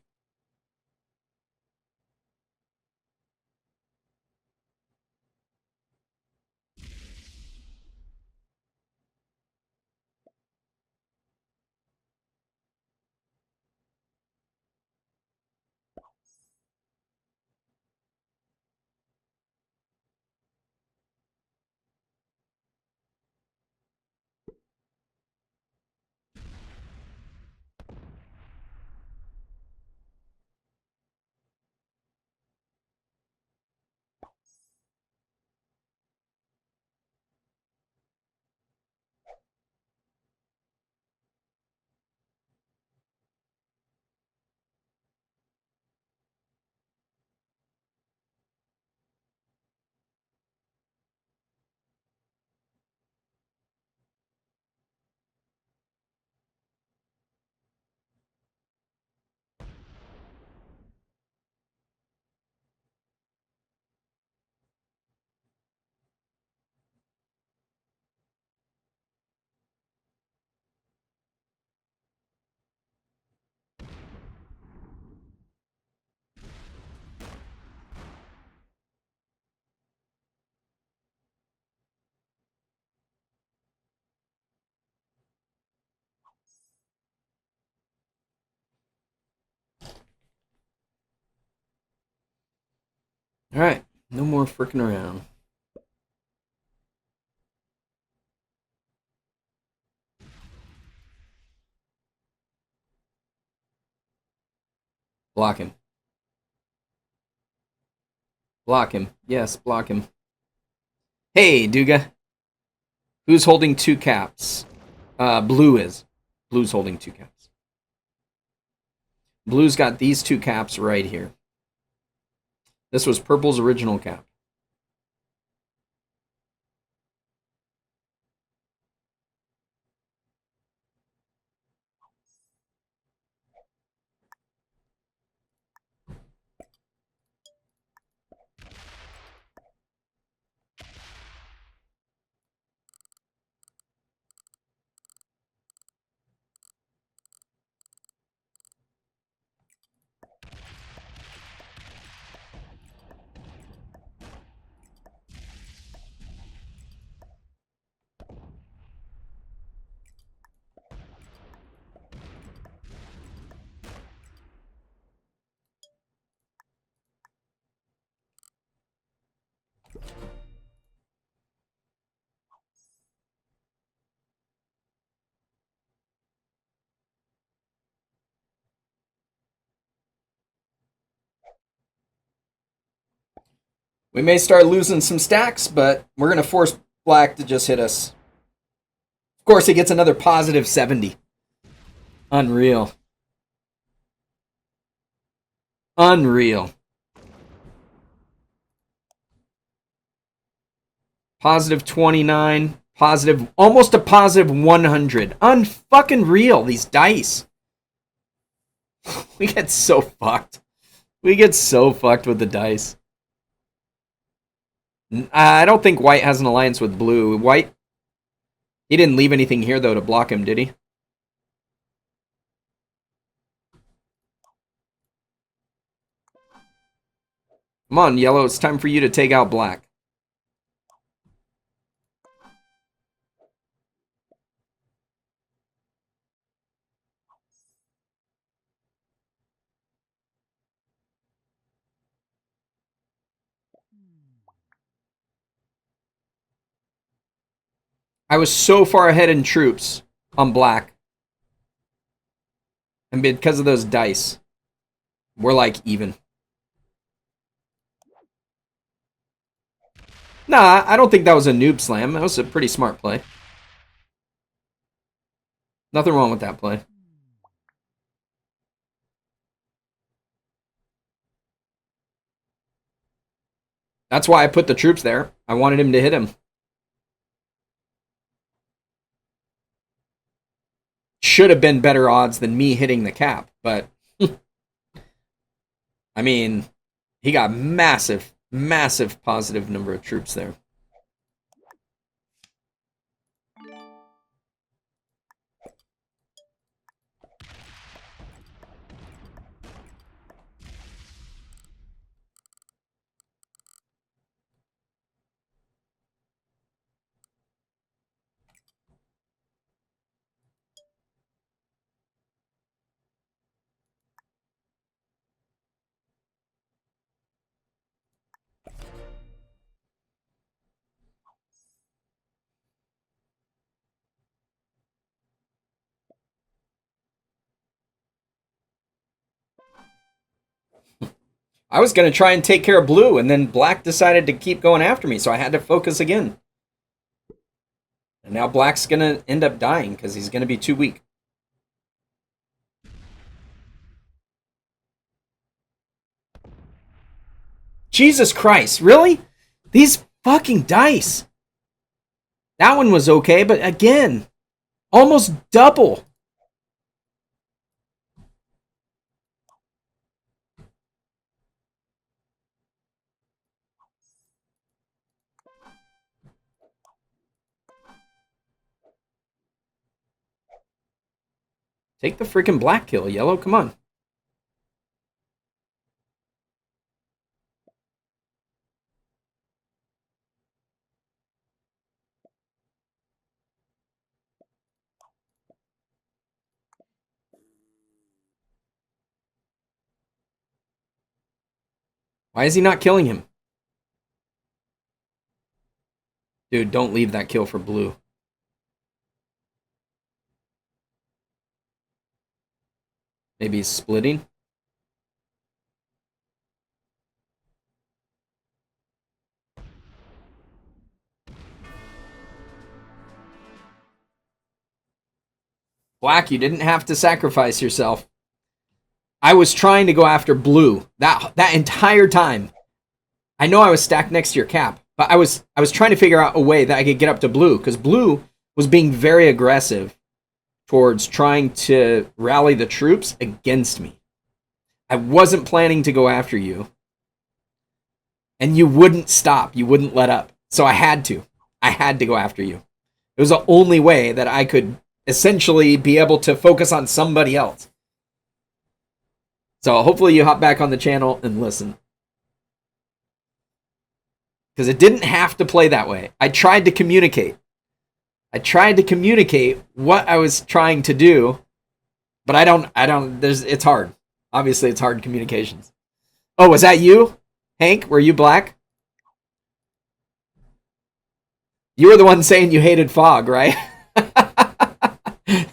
All right, no more freaking around. Block him. Block him. Yes, block him. Hey, Duga. Who's holding 2 caps? Blue is. Blue's holding 2 caps. Blue's got these 2 caps right here. This was Purple's original cap. We may start losing some stacks, but we're going to force Black to just hit us. Of course, he gets another positive 70. Unreal. Unreal. Positive 29. Positive, almost a positive 100. Unfucking real, these dice. We get so fucked. We get so fucked with the dice. I don't think White has an alliance with Blue. White, he didn't leave anything here, though, to block him, did he? Come on, Yellow, it's time for you to take out Black. I was so far ahead in troops on Black. And because of those dice, we're like even. Nah, I don't think that was a noob slam. That was a pretty smart play. Nothing wrong with that play. That's why I put the troops there. I wanted him to hit him. Should have been better odds than me hitting the cap, but I mean, he got massive, massive positive number of troops there. I was going to try and take care of blue, and then black decided to keep going after me, so I had to focus again. And now black's going to end up dying because he's going to be too weak. Jesus Christ, really? These fucking dice. That one was okay, but again, almost double. Take the freaking black kill, yellow. Come on. Why is he not killing him? Dude, don't leave that kill for blue. Maybe he's splitting. Black, you didn't have to sacrifice yourself. I was trying to go after blue that entire time. I know I was stacked next to your cap, but I was trying to figure out a way that I could get up to blue because blue was being very aggressive towards trying to rally the troops against me. I wasn't planning to go after you, and you wouldn't stop. You wouldn't let up. So I had to. I had to go after you. It was the only way that I could essentially be able to focus on somebody else. So hopefully you hop back on the channel and listen. Because it didn't have to play that way. I tried to communicate. I tried to communicate what I was trying to do, but it's hard. Obviously, it's hard communications. Oh, was that you, Hank? Were you black? You were the one saying you hated fog, right?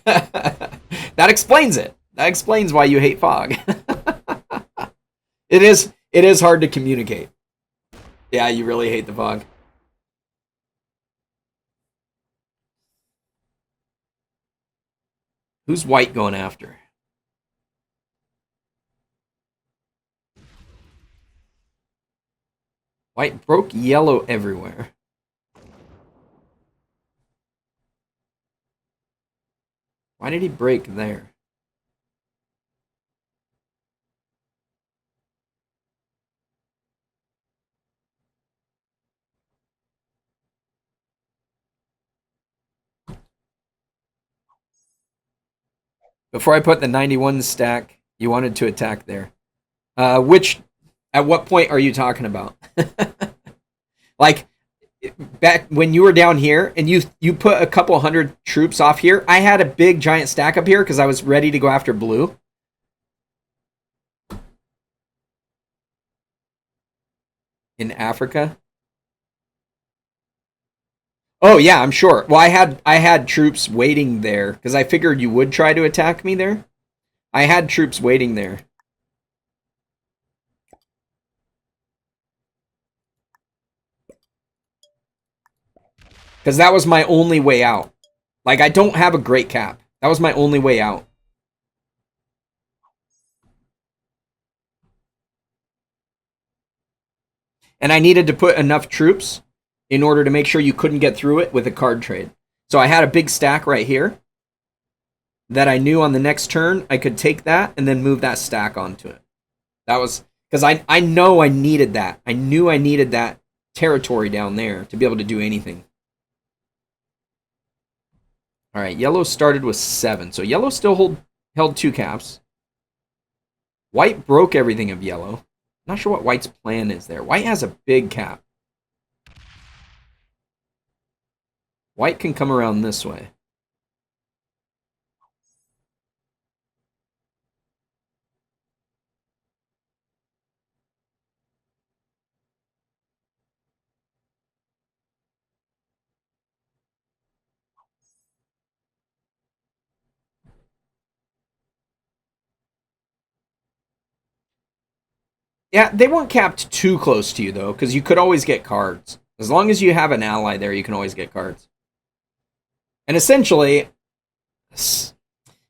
That explains it. That explains why you hate fog. It is hard to communicate. Yeah, you really hate the fog. Who's white going after? White broke yellow everywhere. Why did he break there? Before I put the 91 stack, you wanted to attack there. At what point are you talking about? Like, back when you were down here and you put a couple hundred troops off here, I had a big giant stack up here because I was ready to go after blue. In Africa. Oh yeah, I'm sure. Well, I had troops waiting there because I figured you would try to attack me there. I had troops waiting there. Because that was my only way out. Like, I don't have a great cap. That was my only way out. And I needed to put enough troops in order to make sure you couldn't get through it with a card trade. So I had a big stack right here that I knew on the next turn I could take that and then move that stack onto it. That was because I know I needed that. I knew I needed that territory down there to be able to do anything. All right, yellow started with 7. So yellow still held 2 caps. White broke everything of yellow. Not sure what white's plan is there. White has a big cap. White can come around this way. Yeah, they weren't capped too close to you, though, because you could always get cards. As long as you have an ally there, you can always get cards. And essentially, it's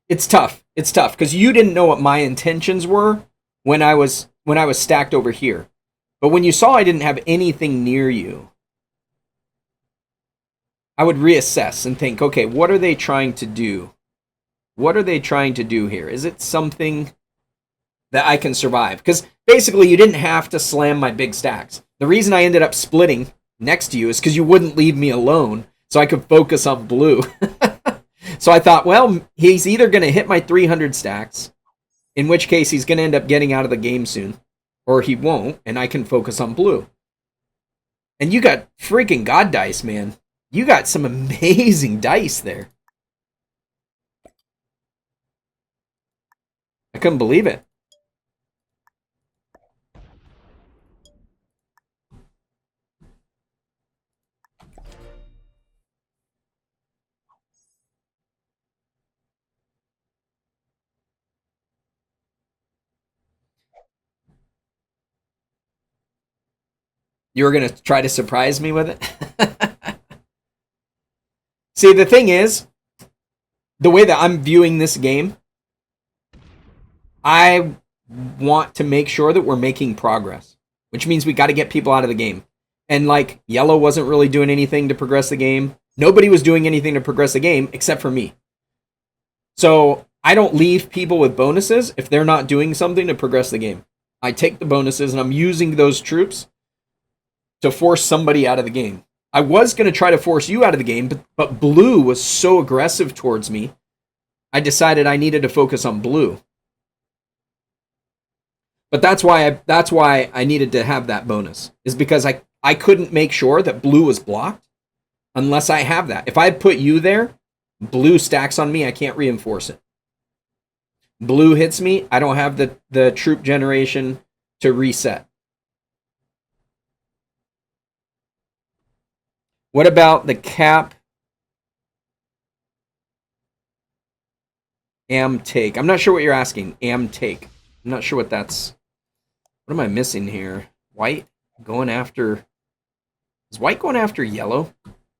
tough. It's tough because you didn't know what my intentions were when I was stacked over here. But when you saw I didn't have anything near you, I would reassess and think, okay, what are they trying to do? What are they trying to do here? Is it something that I can survive? Because basically you didn't have to slam my big stacks. The reason I ended up splitting next to you is because you wouldn't leave me alone so I could focus on blue. So I thought, well, he's either going to hit my 300 stacks, in which case he's going to end up getting out of the game soon, or he won't, and I can focus on blue. And you got freaking god dice, man. You got some amazing dice there. I couldn't believe it. You were going to try to surprise me with it? See, the thing is, the way that I'm viewing this game, I want to make sure that we're making progress, which means we got to get people out of the game. And like, yellow wasn't really doing anything to progress the game. Nobody was doing anything to progress the game except for me. So I don't leave people with bonuses if they're not doing something to progress the game. I take the bonuses and I'm using those troops to force somebody out of the game. I was going to try to force you out of the game, but blue was so aggressive towards me, I decided I needed to focus on blue. But that's why I needed to have that bonus, is because I couldn't make sure that blue was blocked unless I have that. If I put you there, blue stacks on me, I can't reinforce it. Blue hits me, I don't have the troop generation to reset. What about the cap am take? I'm not sure what you're asking. Am take. I'm not sure what that's. What am I missing here? White going after. Is white going after yellow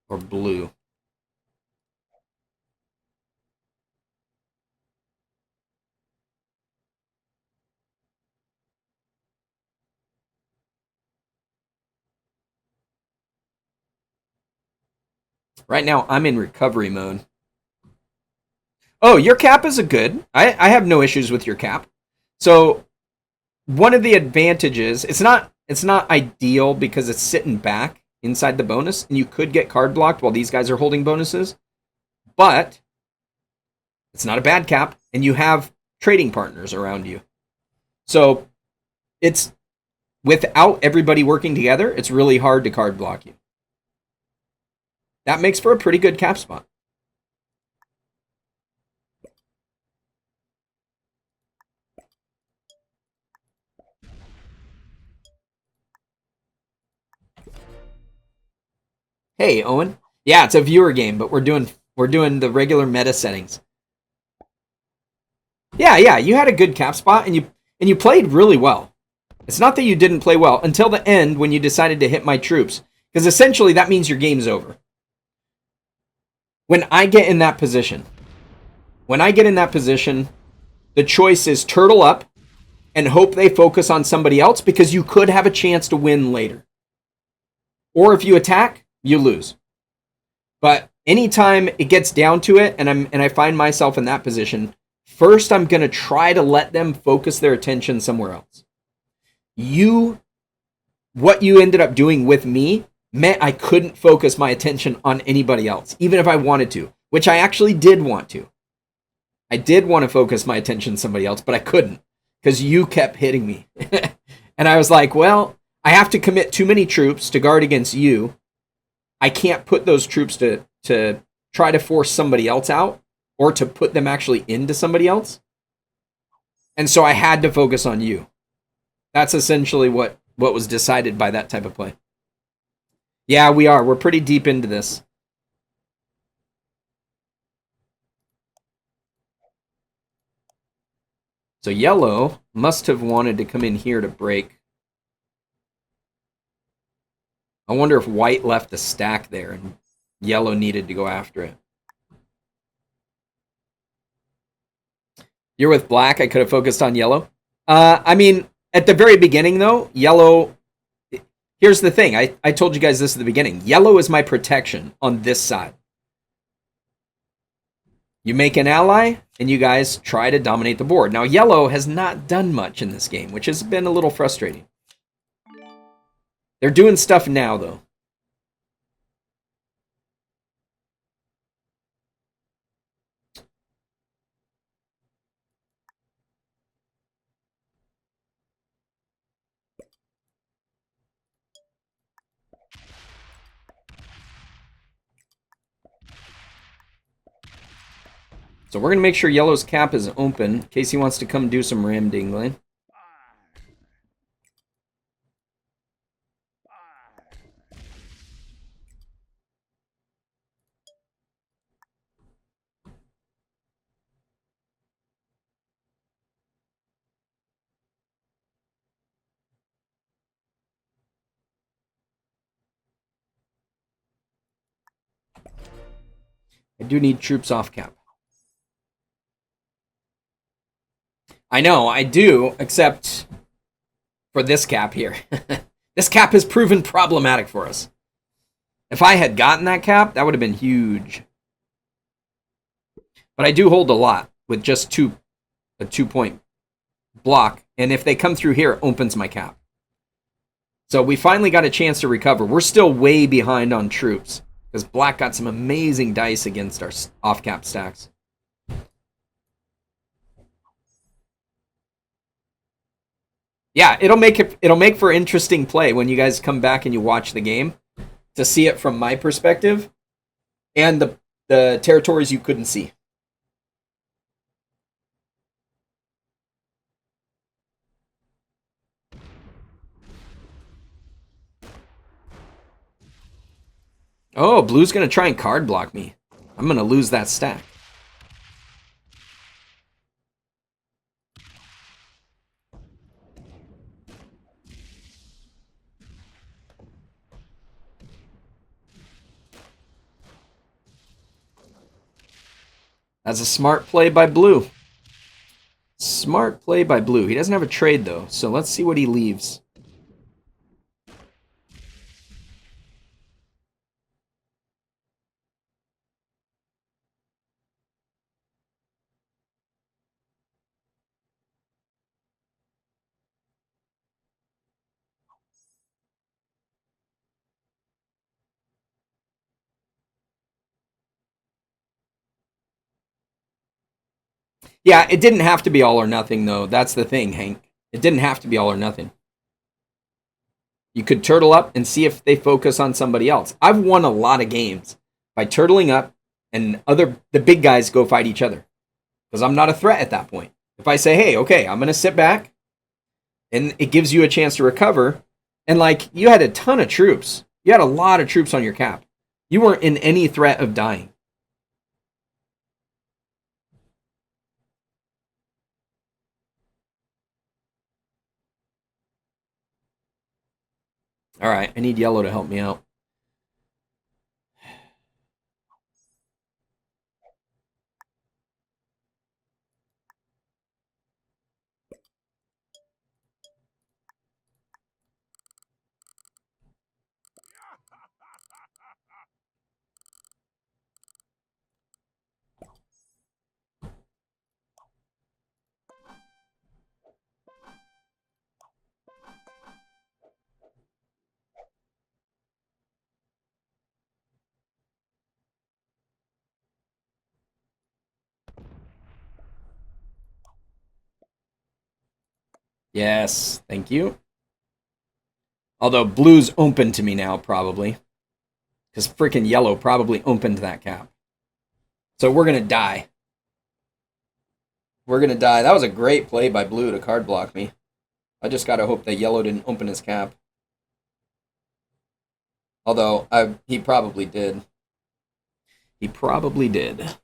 or blue? Right now, I'm in recovery mode. Oh, your cap is a good. I have no issues with your cap. So one of the advantages, it's not ideal because it's sitting back inside the bonus, and you could get card blocked while these guys are holding bonuses. But it's not a bad cap, and you have trading partners around you. So it's without everybody working together, it's really hard to card block you. That makes for a pretty good cap spot. Hey, Owen. Yeah, it's a viewer game, but we're doing the regular meta settings. Yeah, you had a good cap spot and you played really well. It's not that you didn't play well until the end when you decided to hit my troops, because essentially that means your game's over. When I get in that position, the choice is turtle up and hope they focus on somebody else because you could have a chance to win later. Or if you attack, you lose. But anytime it gets down to it and I find myself in that position, first I'm going to try to let them focus their attention somewhere else. What you ended up doing with me meant I couldn't focus my attention on anybody else, even if I wanted to, which I actually did want to. I did want to focus my attention on somebody else, but I couldn't because you kept hitting me. And I was like, well, I have to commit too many troops to guard against you. I can't put those troops to try to force somebody else out or to put them actually into somebody else. And so I had to focus on you. That's essentially what was decided by that type of play. Yeah, we are. We're pretty deep into this. So yellow must have wanted to come in here to break I wonder if white left a stack there and yellow needed to go after it. You're with black. I could have focused on yellow. I mean, at the very beginning, though, yellow. Here's the thing. I told you guys this at the beginning. Yellow is my protection on this side. You make an ally, and you guys try to dominate the board. Now, yellow has not done much in this game, which has been a little frustrating. They're doing stuff now, though. So we're going to make sure yellow's cap is open in case he wants to come do some ram dingling. I do need troops off cap. I know, I do, except for this cap here. This cap has proven problematic for us. If I had gotten that cap, that would have been huge. But I do hold a lot with just a 2-point block. And if they come through here, it opens my cap. So we finally got a chance to recover. We're still way behind on troops because black got some amazing dice against our off-cap stacks. Yeah, it'll make for interesting play when you guys come back and you watch the game to see it from my perspective and the territories you couldn't see. Oh, blue's going to try and card block me. I'm going to lose that stack. That's a smart play by blue. Smart play by blue. He doesn't have a trade, though, so let's see what he leaves. Yeah, it didn't have to be all or nothing, though. That's the thing, Hank. It didn't have to be all or nothing. You could turtle up and see if they focus on somebody else. I've won a lot of games by turtling up and the big guys go fight each other. Because I'm not a threat at that point. If I say, hey, okay, I'm going to sit back, and it gives you a chance to recover, and like, you had a ton of troops. You had a lot of troops on your cap. You weren't in any threat of dying. All right, I need yellow to help me out. Yes, thank you. Although blue's open to me now, probably. Because freaking yellow probably opened that cap. So we're going to die. We're going to die. That was a great play by blue to card block me. I just got to hope that yellow didn't open his cap. Although, he probably did. He probably did.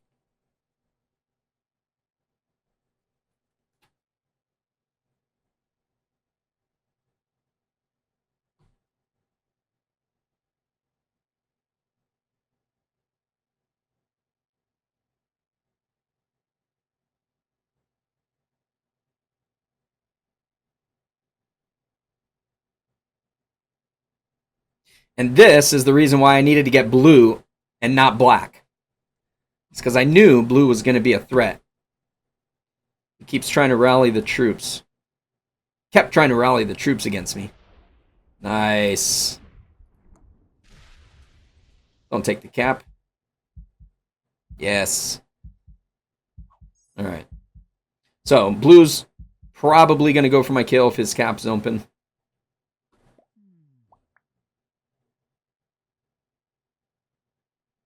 And this is the reason why I needed to get blue and not black. It's because I knew blue was going to be a threat. He keeps trying to rally the troops. Kept trying to rally the troops against me. Nice. Don't take the cap. Yes. Alright. So, blue's probably going to go for my kill if his cap's open.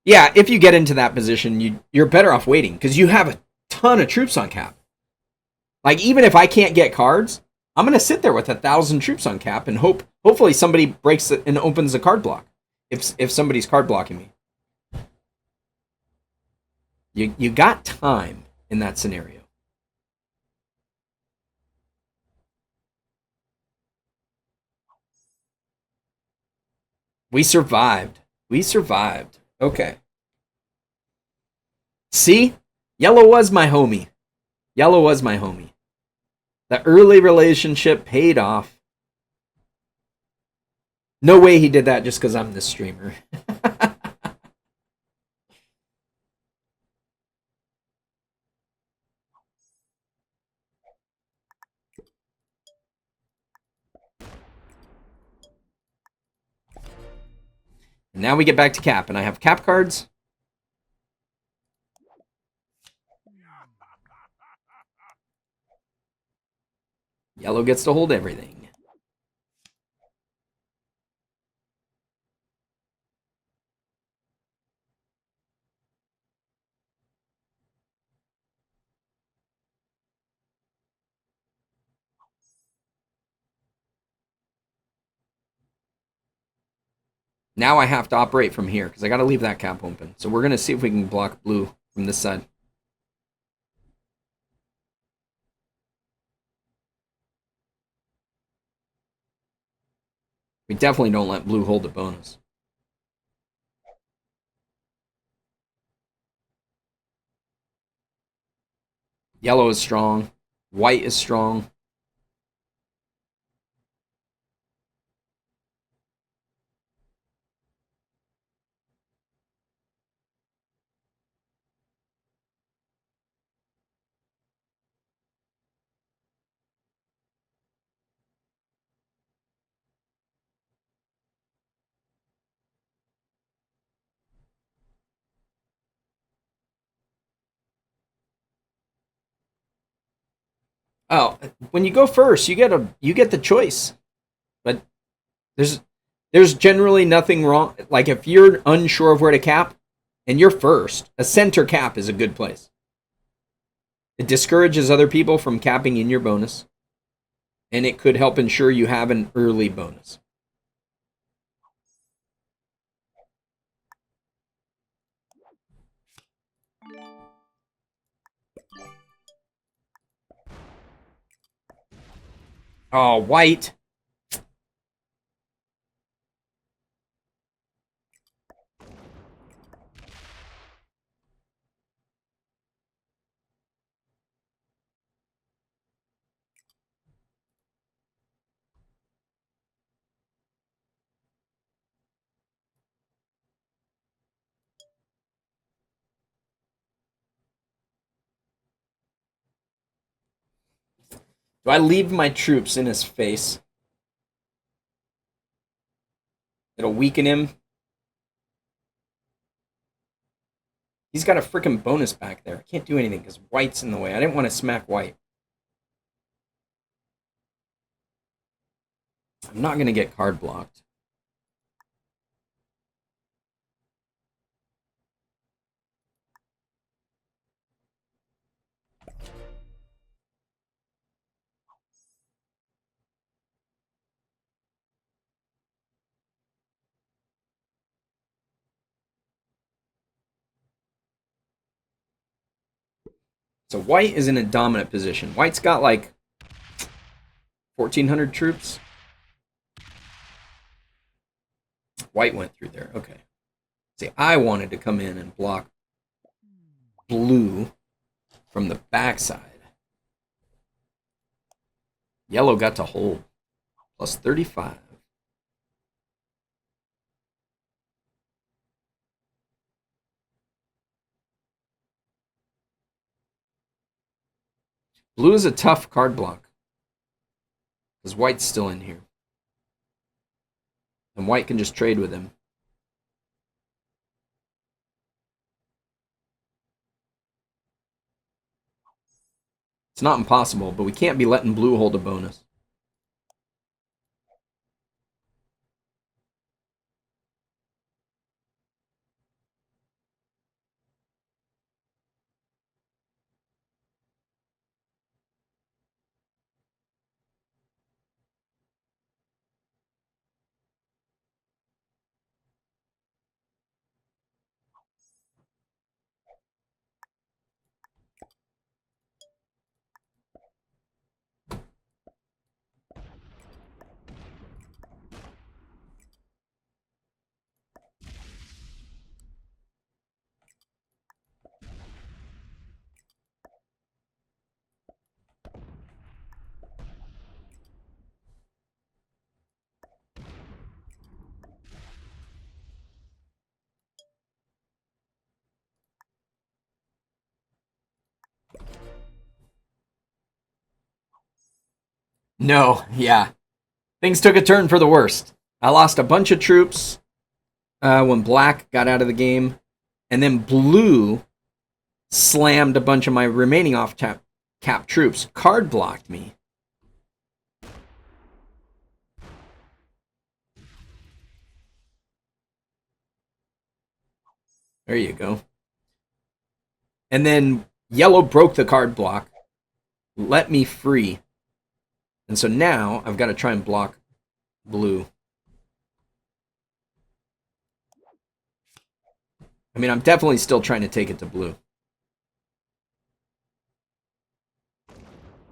Yeah, if you get into that position, you're better off waiting because you have a ton of troops on cap. Like, even if I can't get cards, I'm going to sit there with 1,000 troops on cap and hopefully somebody breaks it and opens the card block if somebody's card blocking me. You got time in that scenario. We survived. We survived. Okay. See? Yellow was my homie. Yellow was my homie. The early relationship paid off. No way he did that just because I'm the streamer. And now we get back to cap, and I have cap cards. Yellow gets to hold everything. Now I have to operate from here, because I got to leave that cap open. So we're going to see if we can block blue from this side. We definitely don't let blue hold the bonus. Yellow is strong. White is strong. Oh, when you go first, you get the choice. But there's generally nothing wrong. Like if you're unsure of where to cap and you're first, a center cap is a good place. It discourages other people from capping in your bonus, and it could help ensure you have an early bonus. Oh, white. Do I leave my troops in his face? It'll weaken him. He's got a freaking bonus back there. I can't do anything because white's in the way. I didn't want to smack white. I'm not going to get card blocked. So white is in a dominant position. White's got like 1,400 troops. White went through there. Okay. See, I wanted to come in and block blue from the backside. Yellow got to hold. Plus 35. Blue is a tough card block. Because white's still in here. And white can just trade with him. It's not impossible, but we can't be letting blue hold a bonus. No, yeah. Things took a turn for the worst. I lost a bunch of troops when black got out of the game, and then blue slammed a bunch of my remaining off-cap troops. Card blocked me. There you go. And then yellow broke the card block, let me free. And so now I've got to try and block blue. I mean, I'm definitely still trying to take it to blue.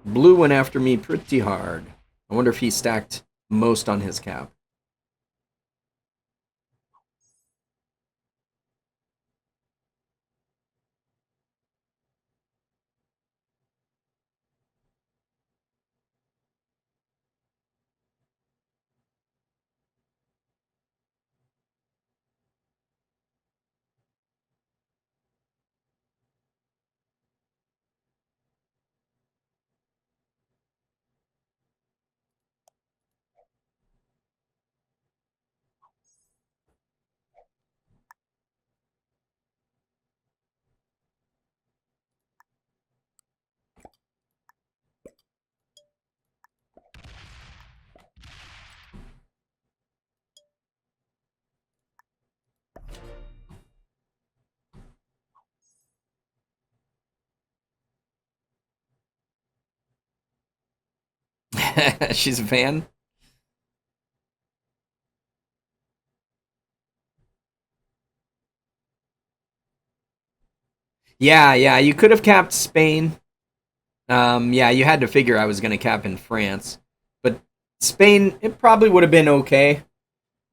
Blue went after me pretty hard. I wonder if he stacked most on his cap. She's a fan. Yeah, you could have capped Spain. Yeah, you had to figure I was going to cap in France, but Spain, it probably would have been okay.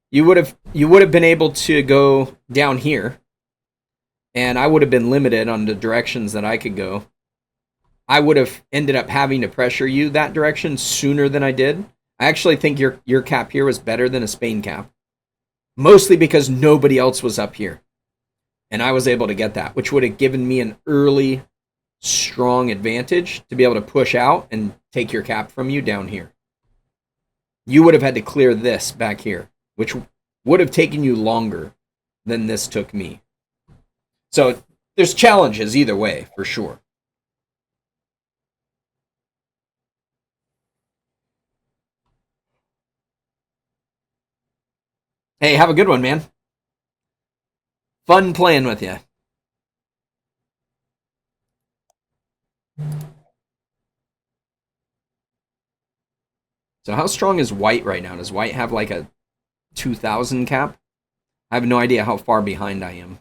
You would have been able to go down here, and I would have been limited on the directions that I could go. I would have ended up having to pressure you that direction sooner than I did. I actually think your cap here was better than a Spain cap, mostly because nobody else was up here, and I was able to get that, which would have given me an early, strong advantage to be able to push out and take your cap from you down here. You would have had to clear this back here, which would have taken you longer than this took me. So there's challenges either way, for sure. Hey, have a good one, man. Fun playing with you. So how strong is white right now? Does white have like a 2,000 cap? I have no idea how far behind I am.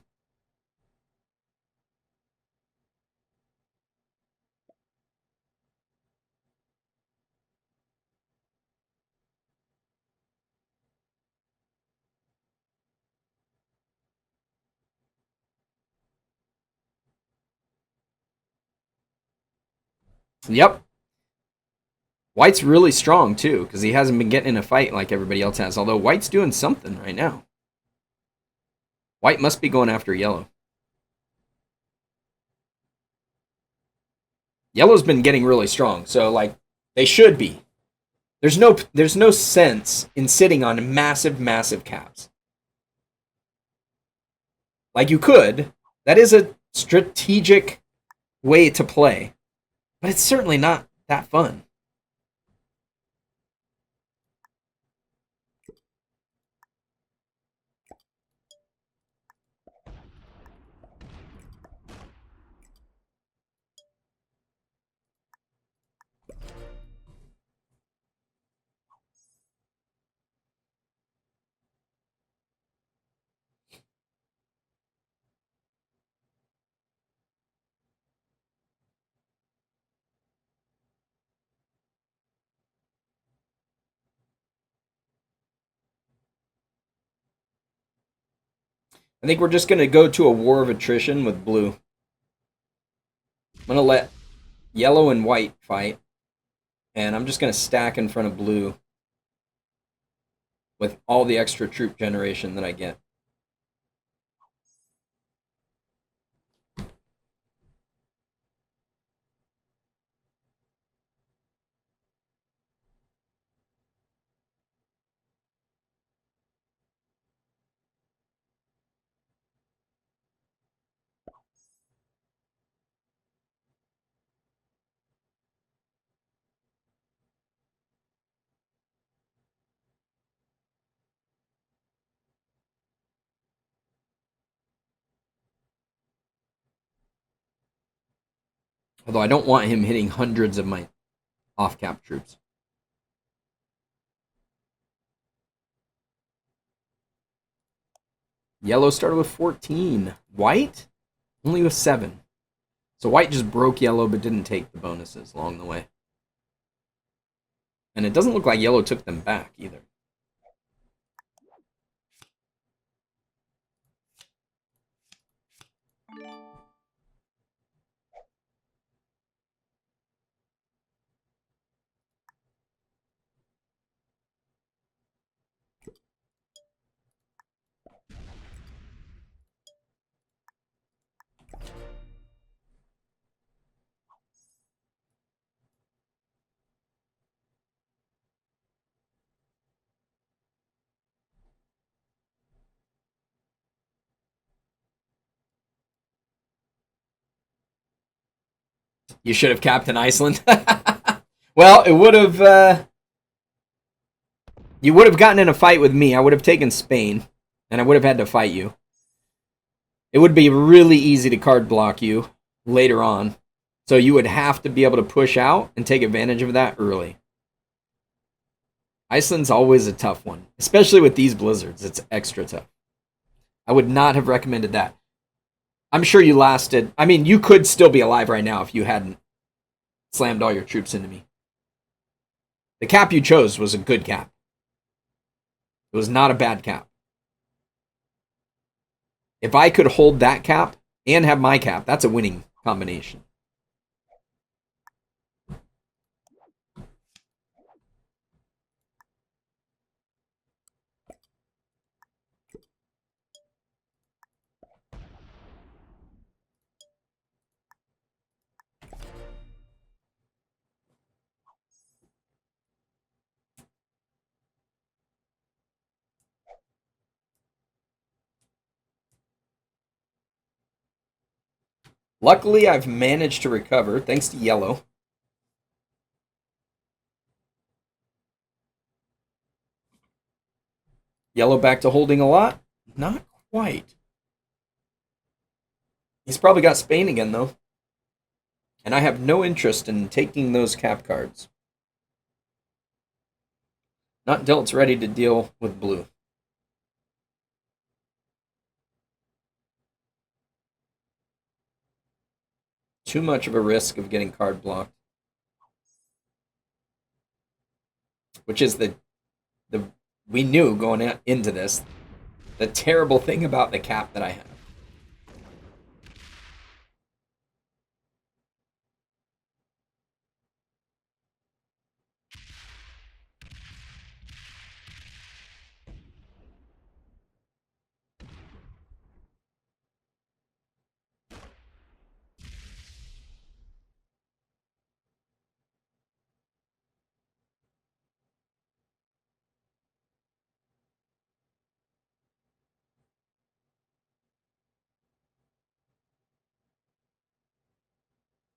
Yep. White's really strong, too, because he hasn't been getting in a fight like everybody else has. Although White's doing something right now. White must be going after yellow. Yellow's been getting really strong, so like they should be. There's no sense in sitting on massive caps. Like you could. That is a strategic way to play, but it's certainly not that fun. I think we're just going to go to a war of attrition with blue. I'm going to let yellow and white fight, and I'm just going to stack in front of blue with all the extra troop generation that I get. Although I don't want him hitting hundreds of my off-cap troops. Yellow started with 14. White only with 7. So white just broke yellow but didn't take the bonuses along the way. And it doesn't look like yellow took them back either. You should have Captain Iceland. Well, it would have. You would have gotten in a fight with me. I would have taken Spain, and I would have had to fight you. It would be really easy to card block you later on. So you would have to be able to push out and take advantage of that early. Iceland's always a tough one, especially with these blizzards. It's extra tough. I would not have recommended that. I'm sure you lasted. I mean, you could still be alive right now if you hadn't slammed all your troops into me. The cap you chose was a good cap. It was not a bad cap. If I could hold that cap and have my cap, that's a winning combination. Luckily, I've managed to recover, thanks to yellow. Yellow back to holding a lot? Not quite. He's probably got Spain again, though. And I have no interest in taking those cap cards. Not until it's ready to deal with blue. Too much of a risk of getting card blocked. Which is the we knew going into this, the terrible thing about the cap that I have.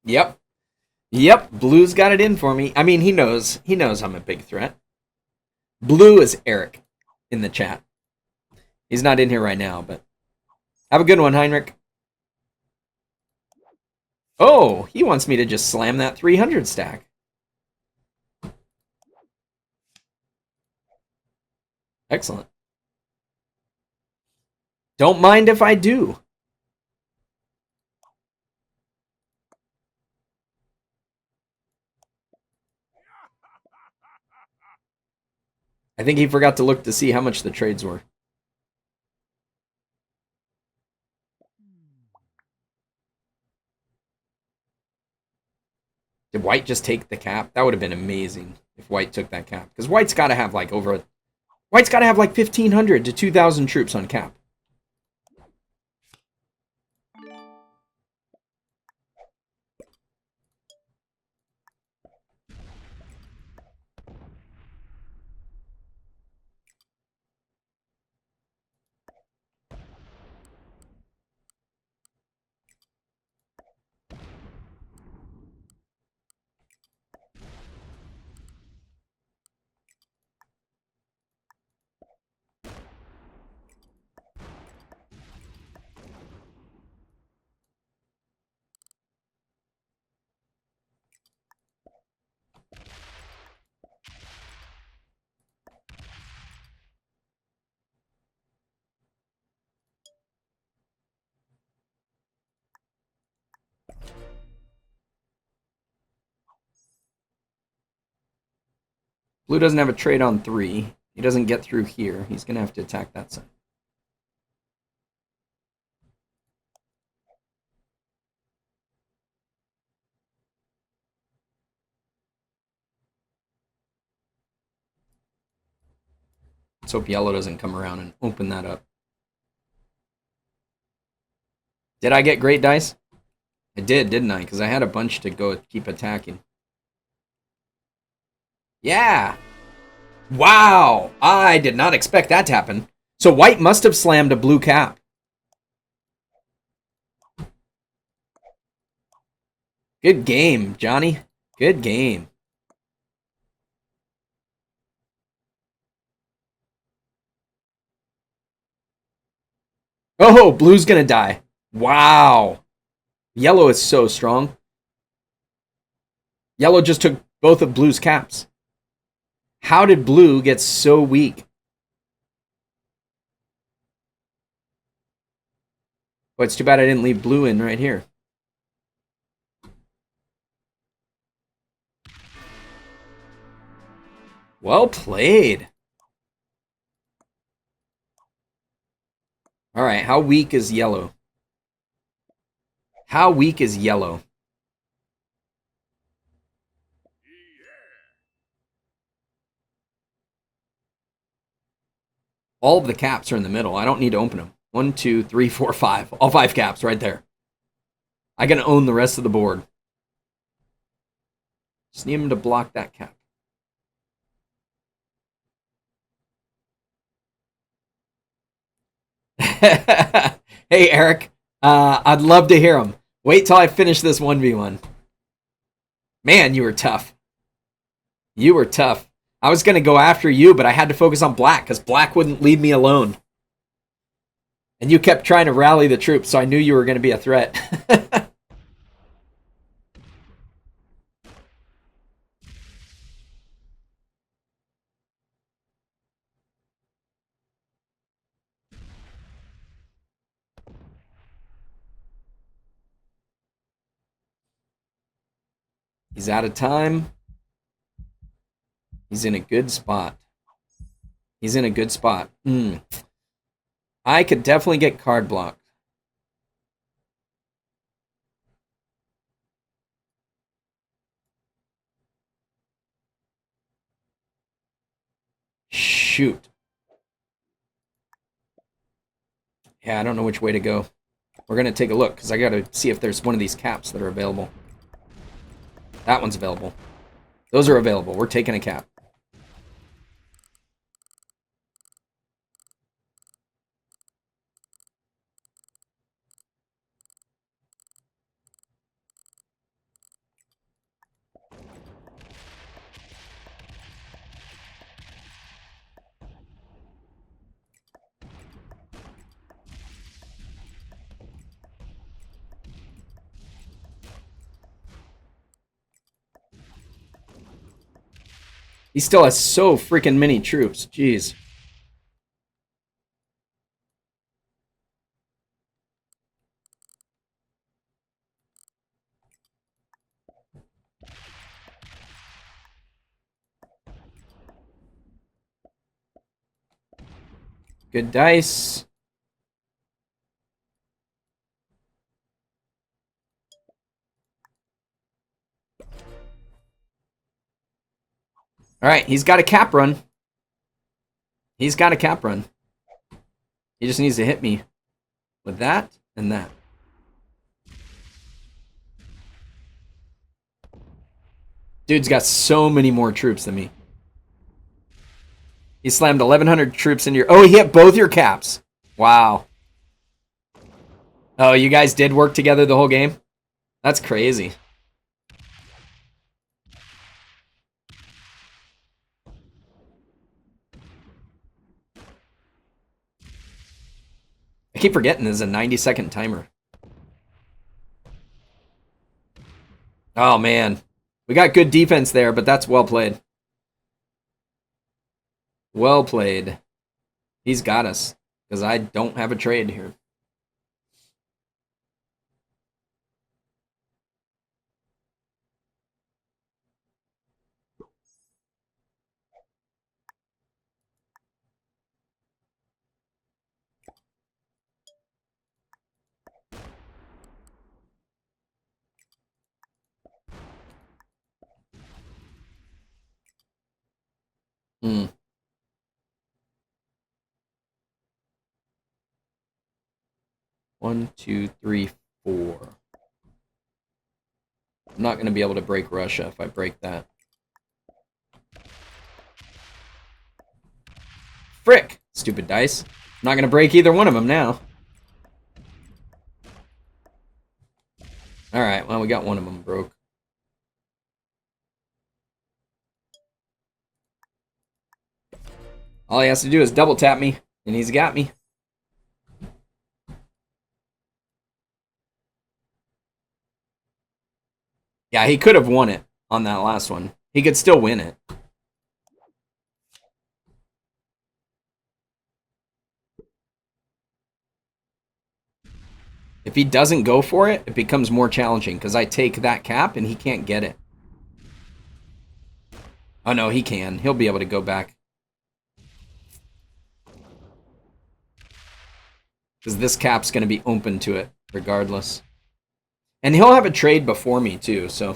Yep. Yep. Blue's got it in for me. I mean, he knows. He knows I'm a big threat. Blue is Eric in the chat. He's not in here right now, but have a good one, Heinrich. Oh, he wants me to just slam that 300 stack. Excellent. Don't mind if I do. I think he forgot to look to see how much the trades were. Did White just take the cap? That would have been amazing if White took that cap. Because White's got to have like White's got to have like 1,500 to 2,000 troops on cap. Blue doesn't have a trade on 3. He doesn't get through here. He's going to have to attack that side. Let's hope yellow doesn't come around and open that up. Did I get great dice? I did, didn't I? Because I had a bunch to go keep attacking. Yeah! Wow! I did not expect that to happen. So White must have slammed a blue cap. Good game, Johnny. Good game. Oh, blue's gonna die. Wow. Yellow is so strong. Yellow just took both of blue's caps. How did blue get so weak? Well, it's too bad I didn't leave blue in right here. Well played. All right, how weak is yellow? How weak is yellow? All of the caps are in the middle. I don't need to open them. 1, 2, 3, 4, 5. All 5 caps right there. I can own the rest of the board. Just need him to block that cap. Hey, Eric. I'd love to hear him. Wait till I finish this 1v1. Man, you were tough. You were tough. I was going to go after you, but I had to focus on black because black wouldn't leave me alone. And you kept trying to rally the troops, so I knew you were going to be a threat. He's out of time. He's in a good spot. He's in a good spot. I could definitely get card blocked. Shoot. Yeah, I don't know which way to go. We're going to take a look because I got to see if there's one of these caps that are available. That one's available. Those are available. We're taking a cap. He still has so freaking many troops. Jeez. Good dice. All right, he's got a cap run. He's got a cap run. He just needs to hit me with that and that. Dude's got so many more troops than me. He slammed 1,100 troops into your... Oh, he hit both your caps. Wow. Oh, you guys did work together the whole game? That's crazy. I keep forgetting this is a 90-second timer. Oh, man. We got good defense there, but that's well played. Well played. He's got us, because I don't have a trade here. Hmm. 1, 2, 3, 4. I'm not going to be able to break Russia if I break that. Frick! Stupid dice. I'm not going to break either one of them now. Alright, well, we got one of them broke. All he has to do is double tap me, and he's got me. Yeah, he could have won it on that last one. He could still win it. If he doesn't go for it, it becomes more challenging because I take that cap and he can't get it. Oh no, he can. He'll be able to go back. Because this cap's going to be open to it regardless. And he'll have a trade before me too, so...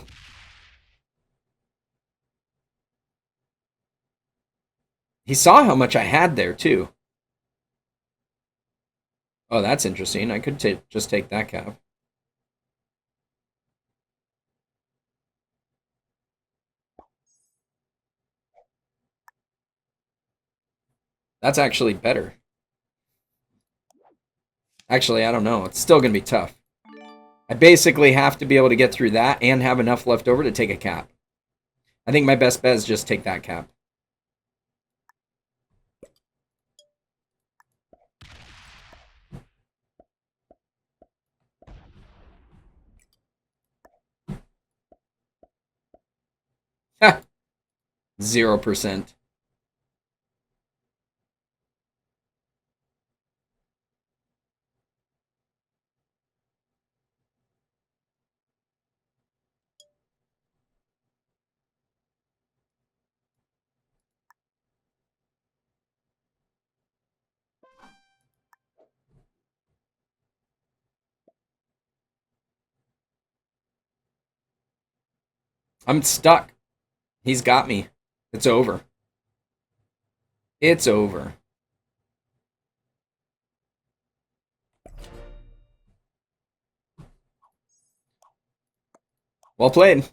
He saw how much I had there too. Oh, that's interesting. I could just take that cap. That's actually better. Actually, I don't know. It's still going to be tough. I basically have to be able to get through that and have enough left over to take a cap. I think my best bet is just take that cap. Ha! 0%. I'm stuck. He's got me. It's over. It's over. Well played.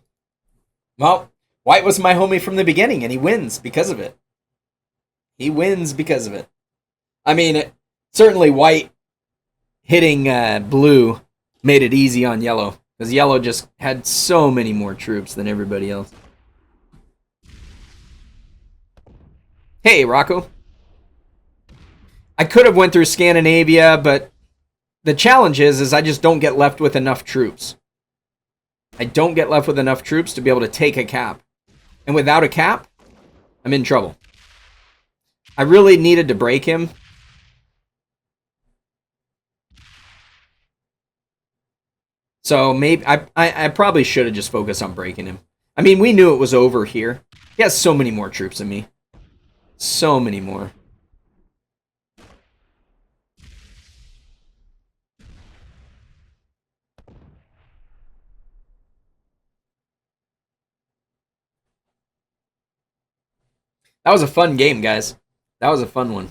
Well, White was my homie from the beginning, and he wins because of it. He wins because of it. I mean, certainly White hitting blue made it easy on yellow, because yellow just had so many more troops than everybody else. Hey, Rocco. I could have went through Scandinavia, but the challenge is I just don't get left with enough troops. I don't get left with enough troops to be able to take a cap. And without a cap, I'm in trouble. I really needed to break him. So maybe I probably should have just focused on breaking him. I mean, we knew it was over here. He has so many more troops than me. So many more. That was a fun game, guys. That was a fun one.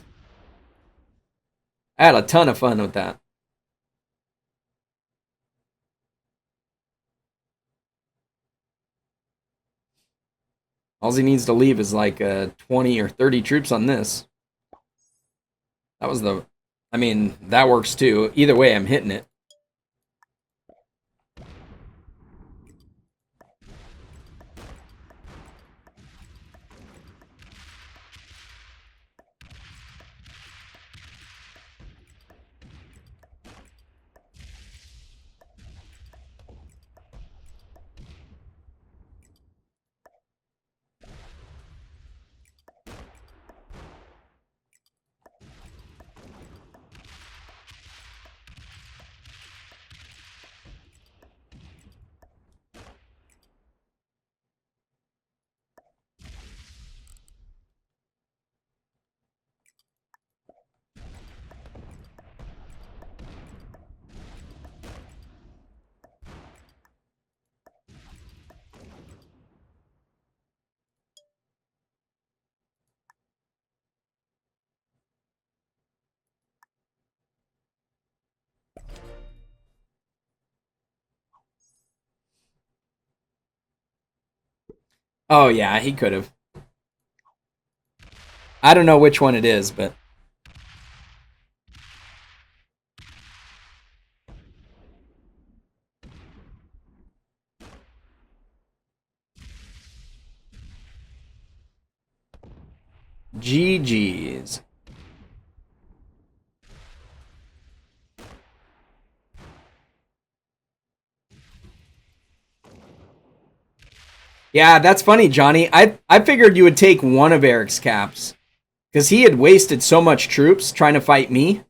I had a ton of fun with that. All he needs to leave is like 20 or 30 troops on this. That was the... I mean, that works too. Either way, I'm hitting it. Oh, yeah, he could have. I don't know which one it is, but... GG's. Yeah, that's funny, Johnny. I figured you would take one of Eric's caps. Because he had wasted so much troops trying to fight me.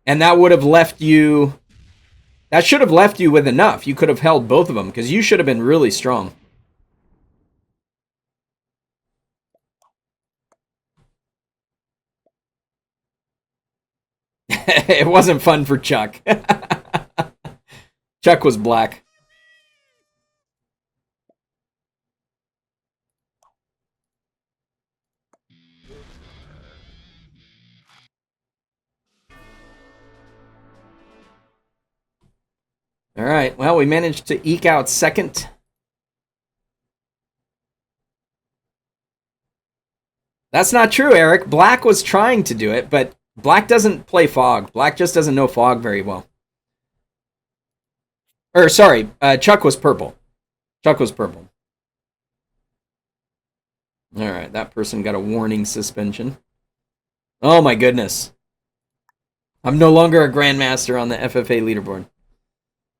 And that would have left you... That should have left you with enough. You could have held both of them, because you should have been really strong. It wasn't fun for Chuck. Chuck was black. All right, well, we managed to eke out second. That's not true, Eric. Black was trying to do it, but Black doesn't play Fog. Black just doesn't know Fog very well. Or, sorry, Chuck was purple. Chuck was purple. All right, that person got a warning suspension. Oh my goodness. I'm no longer a Grandmaster on the FFA leaderboard.